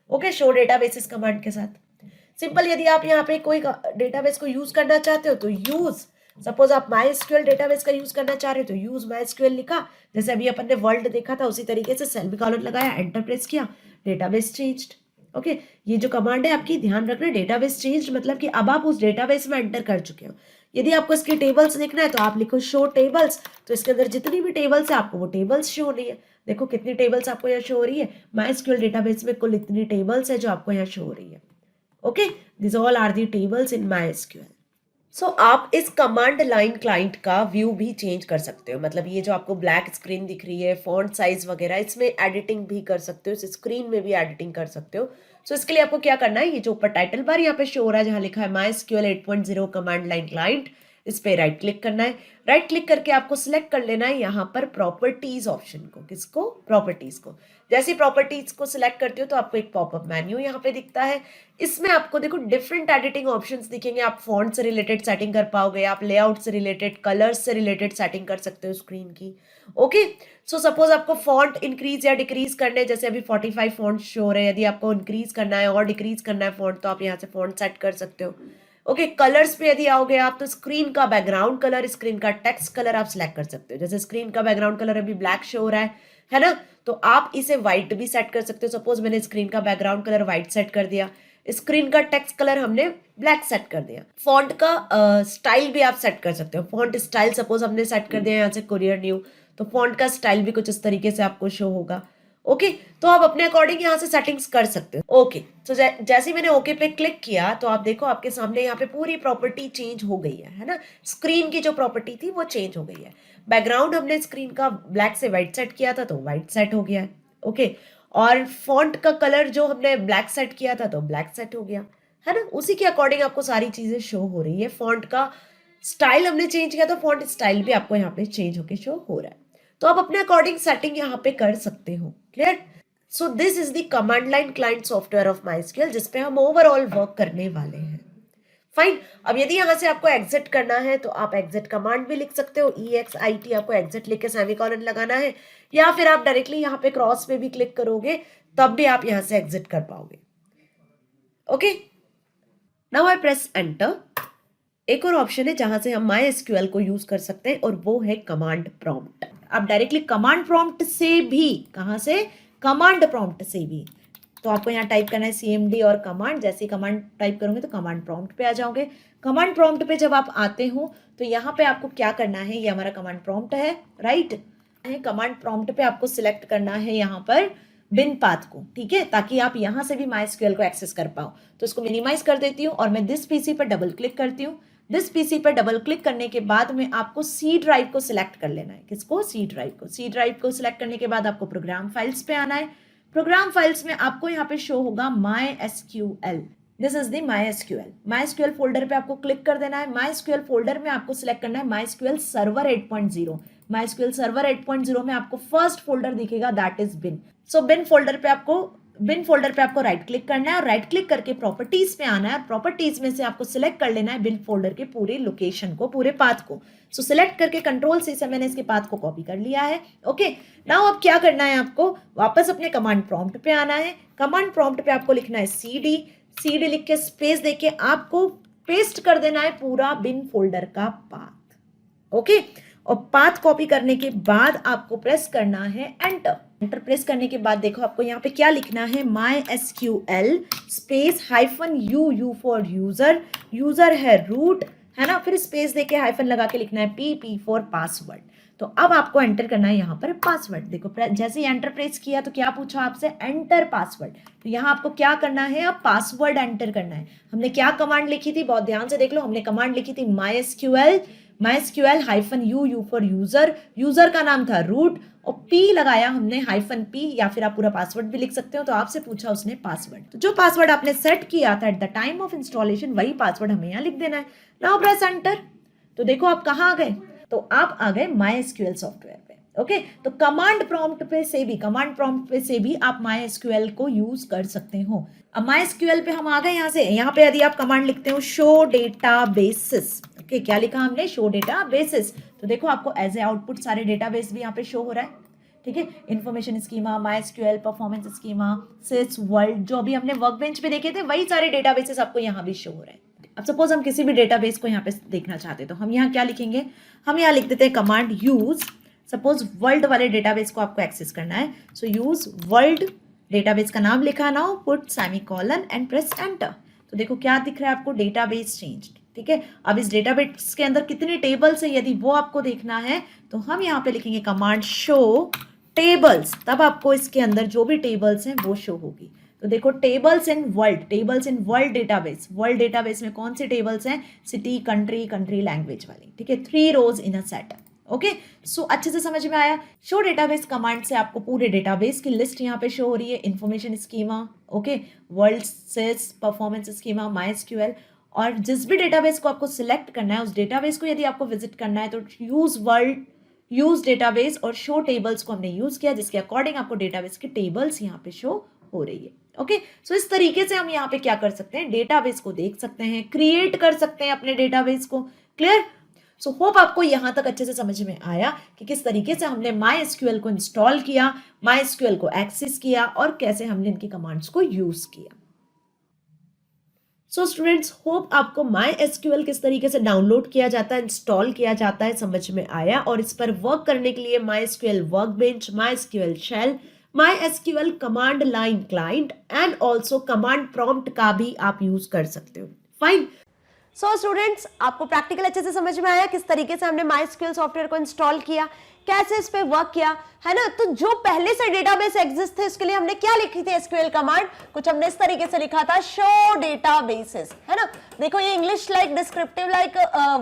ओके, शो डेटाबेसेस कमांड के साथ सिंपल। यदि आप यहाँ पे कोई डेटाबेस को यूज करना चाहते हो तो यूज, सपोज आप MySQL डेटाबेस का यूज करना चाह रहे हो तो यूज MySQL लिखा, जैसे अभी अपन ने वर्ल्ड देखा था उसी तरीके से सेमीकोलन लगाया, एंटर प्रेस किया, डेटाबेस चेंज्ड। ओके, ये जो कमांड है आपकी, ध्यान रखना, डेटाबेस चेंज मतलब कि अब आप उस डेटाबेस में एंटर कर चुके हो। यदि आपको इसके टेबल्स देखना है तो आप लिखो शो टेबल्स, तो इसके अंदर जितनी भी टेबल्स है आपको वो टेबल्स शो होनी है। देखो कितनी टेबल्स आपको यहाँ शो हो रही है, MySQL डेटाबेस में कुल इतनी टेबल्स है जो आपको यहाँ शो हो रही है। Okay, this all are the tables in MySQL। सो आप इस कमांड लाइन क्लाइंट का व्यू भी चेंज कर सकते हो, मतलब ये जो आपको ब्लैक स्क्रीन दिख रही है, फॉन्ट साइज वगैरह, इसमें एडिटिंग भी कर सकते हो, इस स्क्रीन में भी एडिटिंग कर सकते हो। सो इसके लिए आपको क्या करना है, ये जो ऊपर टाइटल बार यहाँ पे शो हो रहा है जहाँ लिखा है MySQL 8.0 कमांड लाइन क्लाइंट, इस पे राइट क्लिक करना है। राइट क्लिक करके आपको सिलेक्ट कर लेना है यहाँ पर प्रॉपर्टीज ऑप्शन को। किसको, प्रॉपर्टीज को। जैसे प्रॉपर्टीज को सिलेक्ट करते हो तो आपको एक पॉपअप मेन्यू यहाँ पे दिखता है। इसमें आपको देखो डिफरेंट एडिटिंग ऑप्शंस दिखेंगे। आप फॉन्ट से रिलेटेड सेटिंग कर पाओगे, आप लेआउट से रिलेटेड, कलर्स से रिलेटेड सेटिंग कर सकते हो स्क्रीन की। ओके, सो सपोज आपको फॉन्ट इंक्रीज या डिक्रीज करने, जैसे अभी 45 फॉन्ट शो हो रहे हैं, यदि आपको इंक्रीज करना है और डिक्रीज करना है फॉन्ट तो आप यहाँ से फॉन्ट सेट कर सकते हो। ओके, कलर्स पे यदि आओगे आप तो स्क्रीन का बैकग्राउंड कलर, स्क्रीन का टेक्स्ट कलर आप सिलेक्ट कर सकते हो। जैसे स्क्रीन का बैकग्राउंड कलर अभी ब्लैक शो हो रहा है ना, तो आप इसे व्हाइट भी सेट कर सकते हो। सपोज मैंने स्क्रीन का बैकग्राउंड कलर व्हाइट सेट कर दिया, स्क्रीन का टेक्स्ट कलर हमने ब्लैक सेट कर दिया। फॉन्ट का स्टाइल भी आप सेट कर सकते हो। फॉन्ट स्टाइल सपोज हमने सेट कर दिया यहाँ से कुरियर न्यू, तो फॉन्ट का स्टाइल भी कुछ इस तरीके से आपको शो होगा। ओके, तो आप अपने अकॉर्डिंग यहाँ से सेटिंग्स कर सकते हो। ओके, तो जैसे मैंने ओके पे क्लिक किया तो आप देखो आपके सामने यहाँ पे पूरी प्रॉपर्टी चेंज हो गई है ना। स्क्रीन की जो प्रॉपर्टी थी वो चेंज हो गई है। बैकग्राउंड हमने स्क्रीन का ब्लैक से व्हाइट सेट किया था तो व्हाइट सेट हो गया है। ओके, और फॉन्ट का कलर जो हमने ब्लैक सेट किया था तो ब्लैक सेट हो गया है ना। उसी के अकॉर्डिंग आपको सारी चीजें शो हो रही है। फॉन्ट का स्टाइल हमने चेंज किया तो फॉन्ट स्टाइल भी आपको यहाँ पे चेंज होके शो हो रहा है। तो आप अपने अकॉर्डिंग सेटिंग यहाँ पे कर सकते हो। Clear? So this is the command line client software of MySQL जिसपे हम ओवरऑल वर्क करने वाले हैं। फाइन, अब यदि यहाँ से आपको एग्जिट करना है तो आप एग्जिट कमांड भी लिख सकते हो, EXIT आपको एग्जिट लिख के सेमीकोलन लगाना है, या फिर आप डायरेक्टली यहाँ पे क्रॉस पे भी क्लिक करोगे तब भी आप यहाँ से एग्जिट कर पाओगे। Okay, now I press enter. एक और ऑप्शन है जहां से हम MySQL को यूज कर सकते हैं और वो है कमांड प्रॉम्प्ट। आप डायरेक्टली कमांड प्रॉम्प्ट से भी, कहां से? कमांड प्रॉम्प्ट से भी। तो आपको यहाँ टाइप करना है CMD और कमांड। जैसे ही कमांड टाइप करोगे तो कमांड प्रॉम्प्ट पे आ जाओगे। कमांड प्रॉम्प्ट पे जब आप आते हो तो यहाँ पे आपको क्या करना है, ये हमारा कमांड प्रॉम्प्ट है, राइट? कमांड प्रॉम्प्ट पे आपको सिलेक्ट करना है यहाँ पर बिन पाथ को, ठीक है, ताकि आप यहाँ से भी MySQL को एक्सेस कर पाओ। तो इसको मिनिमाइज कर देती हूँ और मैं दिस PC पर डबल क्लिक करती हूँ। दिस PC पर डबल क्लिक करने के बाद में आपको C ड्राइव को सिलेक्ट कर लेना है। किसको? C ड्राइव को। C ड्राइव को सिलेक्ट करने के बाद आपको प्रोग्राम फाइल्स पे आना है। प्रोग्राम फाइल्स में आपको यहाँ पे शो होगा MySQL। This is the MySQL folder पे आपको क्लिक कर देना है। MySQL फोल्डर में आपको सिलेक्ट करना है MySQL सर्वर 8.0। MySQL सर्वर 8.0 में आपको फर्स्ट फोल्डर दिखेगा, that is bin. So bin folder पे आपको राइट क्लिक करना है और राइट क्लिक करके प्रॉपर्टीज पे आना है और प्रॉपर्टीज में से आपको सिलेक्ट कर लेना है बिन फोल्डर के पूरे लोकेशन को, पूरे पाथ को। सो सिलेक्ट करके कंट्रोल से मैंने इसके पाथ को कॉपी कर लिया है। ओके, नाउ अब क्या करना है, आपको वापस अपने कमांड प्रॉम्प्ट पे आना है। कमांड प्रॉम्प्ट पे आपको लिखना है CD लिख के स्पेस देके आपको पेस्ट कर देना है पूरा बिन फोल्डर का पाथ। ओके, और पाथ कॉपी करने के बाद आपको प्रेस करना है एंटर प्रेस करने के बाद देखो आपको यहाँ पे क्या लिखना है, MySQL space -u for user है रूट, है ना, फिर स्पेस देके हाइफन लगा के लिखना है PP फॉर पासवर्ड। तो अब आपको एंटर करना है यहाँ पर पासवर्ड। देखो जैसे ही एंटर प्रेस किया तो क्या पूछा आपसे, एंटर पासवर्ड। तो यहाँ आपको क्या करना है, अब पासवर्ड एंटर करना है। हमने क्या कमांड लिखी थी, बहुत ध्यान से देख लो, हमने कमांड लिखी थी MySQL -u फॉर यूजर का नाम था रूट और P लगाया हमने -P, या फिर आप पूरा पासवर्ड भी लिख सकते हो। तो आपसे पूछा उसने पासवर्ड, तो जो पासवर्ड आपने सेट किया था at the time of installation वही पासवर्ड हमें यहाँ लिख देना है। Now press enter. तो देखो आप कहाँ आ गए, तो आप आ गए MySQL सॉफ्टवेयर पे। ओके, तो कमांड प्रॉम्प्ट पे से भी आप MySQL को यूज कर सकते हो। अब MySQL पे हम आ गए। यहाँ पे यदि आप कमांड लिखते हो शो डेटाबेसेस, ओके, क्या लिखा हमने, शो डेटाबेसेस, तो देखो आपको एज ए आउटपुट सारे डेटाबेस भी यहाँ पे शो हो रहा है। ठीक है, information schema, MySQL performance schema, sys world, जो भी हमने वर्कबेंच पे देखे थे वही सारे डेटाबेसेस आपको यहाँ भी शो हो रहे हैं। अब सपोज हम किसी भी डेटाबेस को यहाँ पे देखना चाहते हैं तो हम यहाँ क्या लिखेंगे, हम यहाँ लिख देते हैं कमांड यूज, सपोज वर्ल्ड वाले डेटाबेस को आपको एक्सेस करना है, सो यूज वर्ल्ड, डेटाबेस का नाम लिखा ना हो, put semicolon and press enter. तो देखो क्या दिख रहा है आपको, डेटाबेस चेंज्ड। ठीक है, अब इस डेटाबेस के अंदर कितने टेबल्स है यदि वो आपको देखना है तो हम यहाँ पे लिखेंगे कमांड शो टेबल्स, तब आपको इसके अंदर जो भी टेबल्स हैं वो शो होगी। तो देखो टेबल्स इन वर्ल्ड डेटाबेस में कौन सी टेबल्स हैं, सिटी, कंट्री लैंग्वेज वाली। ठीक है, 3 रोज इन अ सेट। ओके, सो अच्छे से समझ में आया। शो डेटाबेस कमांड से आपको पूरे डेटाबेस की लिस्ट यहाँ पे शो हो रही है, इन्फॉर्मेशन स्कीमा, ओके, वर्ल्ड, सिस, परफॉर्मेंस स्कीमा, MySQL, और जिस भी डेटाबेस को आपको सिलेक्ट करना है उस डेटाबेस को यदि आपको विजिट करना है तो यूज डेटाबेस और शो टेबल्स को हमने यूज किया, जिसके अकॉर्डिंग आपको डेटाबेस की टेबल्स यहाँ पे शो हो रही है। ओके, सो इस तरीके से हम यहाँ पे क्या कर सकते हैं, डेटाबेस को देख सकते हैं, क्रिएट कर सकते हैं अपने डेटाबेस को। क्लियर? सो होप आपको यहाँ तक अच्छे से समझ में आया कि किस तरीके से हमने MySQL को इंस्टॉल किया, MySQL को एक्सेस किया और कैसे हमने इनकी कमांड्स को यूज किया। सो स्टूडेंट्स, होप आपको MySQL किस तरीके से डाउनलोड किया जाता है, इंस्टॉल किया जाता है, समझ में आया। और इस पर वर्क करने के लिए MySQL workbench, MySQL shell, MySQL command line client and also command prompt का भी आप यूज कर सकते हो। फाइन। सो स्टूडेंट्स, आपको प्रैक्टिकल अच्छे से समझ में आया किस तरीके से हमने MySQL सॉफ्टवेयर को इंस्टॉल किया, कैसे इस पे वर्क किया, है ना। तो जो पहले से डेटाबेस एग्जिस्ट थे उसके लिए हमने क्या लिखी थी एसक्यूएल कमांड, कुछ हमने इस तरीके से लिखा था, शो डेटाबेसेस, है ना। देखो ये English like descriptive like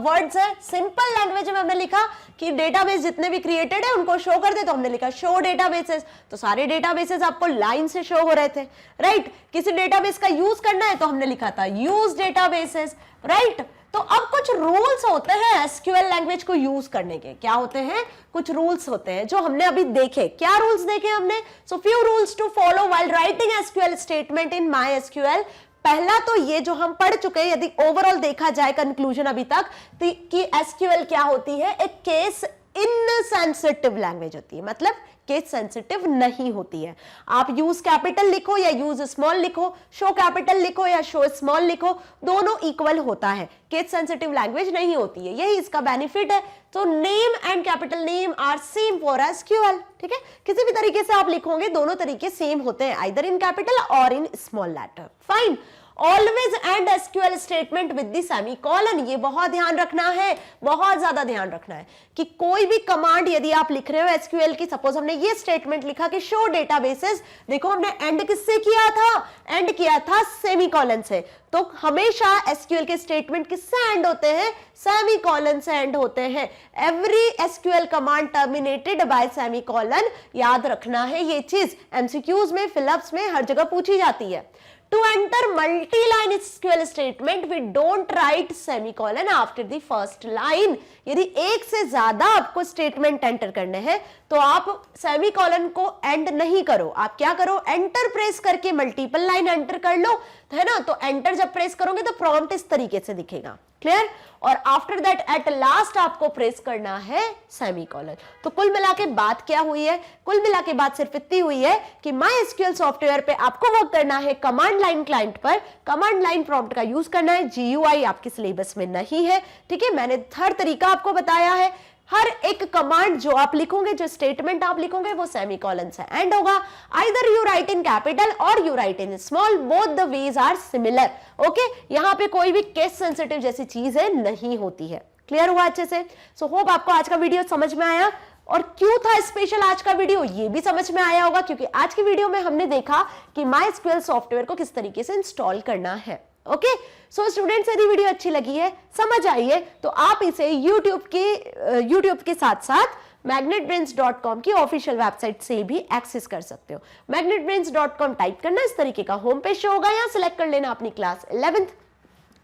words है, सिंपल लैंग्वेज में हमने लिखा कि डेटाबेस जितने भी क्रिएटेड है उनको शो कर दे, तो हमने लिखा शो डेटाबेसेस। तो सारे डेटाबेसेस आपको लाइन से शो हो रहे थे, राइट। किसी डेटाबेस का यूज करना है तो हमने लिखा था यूज डेटाबेसेस, राइट। तो अब कुछ रूल्स होते हैं एसक्यूएल लैंग्वेज को यूज करने के। क्या होते हैं? कुछ रूल्स होते हैं जो हमने अभी देखे। क्या रूल्स देखे हमने? So few rules to follow while writing SQL statement in MySQL। पहला तो ये जो हम पढ़ चुके हैं, यदि ओवरऑल देखा जाए कंक्लूजन अभी तक, तो कि एसक्यूएल क्या होती है, एक केस इनसेंसिटिव लैंग्वेज होती है, मतलब केस सेंसिटिव नहीं होती है। आप यूज कैपिटल लिखो या यूज स्मॉल लिखो, शो कैपिटल लिखो या शो स्मॉल लिखो, दोनों इक्वल होता है, केस सेंसिटिव लैंग्वेज नहीं होती है, यही इसका बेनिफिट है। तो name and capital name are same for SQL, ठीक है। किसी भी तरीके से आप लिखोगे दोनों तरीके सेम होते हैं, आइदर इन कैपिटल और in small letter. Fine. Always end SQL statement with the semicolon, ये बहुत ध्यान रखना है, बहुत ज्यादा ध्यान रखना है कि कोई भी कमांड यदि आप लिख रहे हो एसक्यूएल की, सपोज हमने ये स्टेटमेंट लिखा कि शो डेटाबेसेस, देखो हमने एंड किससे किया था, एंड किया था सेमीकोलन से। तो हमेशा एसक्यूएल के स्टेटमेंट किससे एंड होते हैं? सेमीकोलन से एंड होते हैं। Every SQL command terminated bye semicolon, याद रखना है ये चीज, एमसीक्यूज में, फिलअप्स में, हर जगह पूछी जाती है। To enter multi-line SQL statement, we don't write semicolon after the first line. यदि एक से ज्यादा आपको स्टेटमेंट एंटर करने हैं तो आप सेमीकोलन को एंड नहीं करो, आप क्या करो, एंटर प्रेस करके मल्टीपल लाइन एंटर कर लो, है ना। तो एंटर जब प्रेस करोगे तो प्रॉम्प्ट इस तरीके से दिखेगा, क्लियर। और आफ्टर दैट एट लास्ट आपको प्रेस करना है सेमीकोलन। तो कुल मिला के बात क्या हुई है? कुल मिला के बात सिर्फ इतनी हुई है कि MySQL सॉफ्टवेयर पे आपको वर्क करना है कमांड लाइन क्लाइंट पर, कमांड लाइन प्रॉम्प्ट का यूज करना है। GUI आपके सिलेबस में नहीं है, ठीक है। मैंने हर तरीका आपको बताया है। हर एक कमांड जो आप लिखोगे, जो स्टेटमेंट आप लिखोगे, वो सेमीकोलन से एंड होगा। Either you write in capital और you write in small, both the ways are similar, okay. यहां पे कोई भी केस सेंसिटिव जैसी चीज है नहीं होती है। क्लियर हुआ अच्छे से? सो होप आपको आज का वीडियो समझ में आया। और क्यों था स्पेशल आज का वीडियो, ये भी समझ में आया होगा, क्योंकि आज की वीडियो में हमने देखा कि MySQL सॉफ्टवेयर को किस तरीके से इंस्टॉल करना है, ओके। सो स्टूडेंट्स, यदि वीडियो अच्छी लगी है, समझ आई है, तो आप इसे YouTube के साथ साथ magnetbrains.com की ऑफिशियल वेबसाइट से भी एक्सेस कर सकते हो। magnetbrains.com टाइप करना, इस तरीके का होम पेज शो होगा, यहाँ सिलेक्ट कर लेना अपनी क्लास 11th।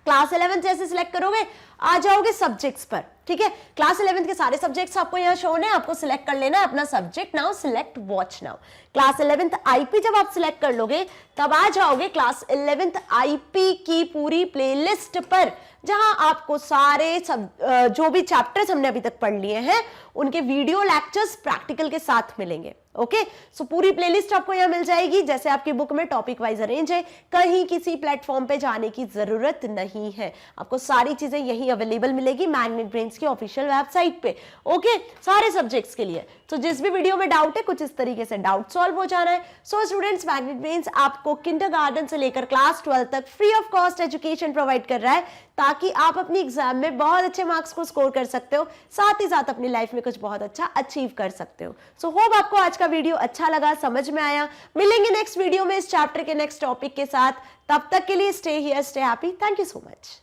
क्लास 11th जैसे सिलेक्ट करोगे आ जाओगे सब्जेक्ट्स पर, ठीक है। क्लास 11th के सारे सब्जेक्ट्स आपको यहाँ शो होने, आपको सिलेक्ट कर लेना अपना subject. Now select watch now. Class 11th IP जब आप सिलेक्ट कर लोगे तब आ जाओगे क्लास 11th आईपी की पूरी प्लेलिस्ट पर, जहां आपको सारे जो भी चैप्टर्स हमने अभी तक पढ़ लिए हैं उनके वीडियो लेक्चर्स प्रैक्टिकल के साथ मिलेंगे, ओके। सो पूरी प्लेलिस्ट आपको यहाँ मिल जाएगी, जैसे आपकी बुक में टॉपिक वाइज अरेंज है, कहीं किसी प्लेटफॉर्म पे जाने की जरूरत नहीं है। आपको सारी चीजें यही अवेलेबल मिलेगी मैग्नेट ब्रेन्स की ऑफिशियल वेबसाइट पे, ओके, सारे सब्जेक्ट्स के लिए। तो जिस भी वीडियो में डाउट है, कुछ इस तरीके से डाउट सॉल्व हो जाना है। सो स्टूडेंट्स, मैग्नेट ब्रेन्स आपको किंडरगार्टन से लेकर क्लास 12 तक free of cost education provide कर रहा है, ताकि आप अपनी एग्जाम में बहुत अच्छे मार्क्स को स्कोर कर सकते हो, साथ ही साथ अपनी लाइफ में कुछ बहुत अच्छा अचीव कर सकते हो। सो होप आपको आज का वीडियो अच्छा लगा, समझ में आया। मिलेंगे नेक्स्ट वीडियो में इस चैप्टर के नेक्स्ट टॉपिक के साथ। तब तक के लिए stay here, stay happy. Thank you so much.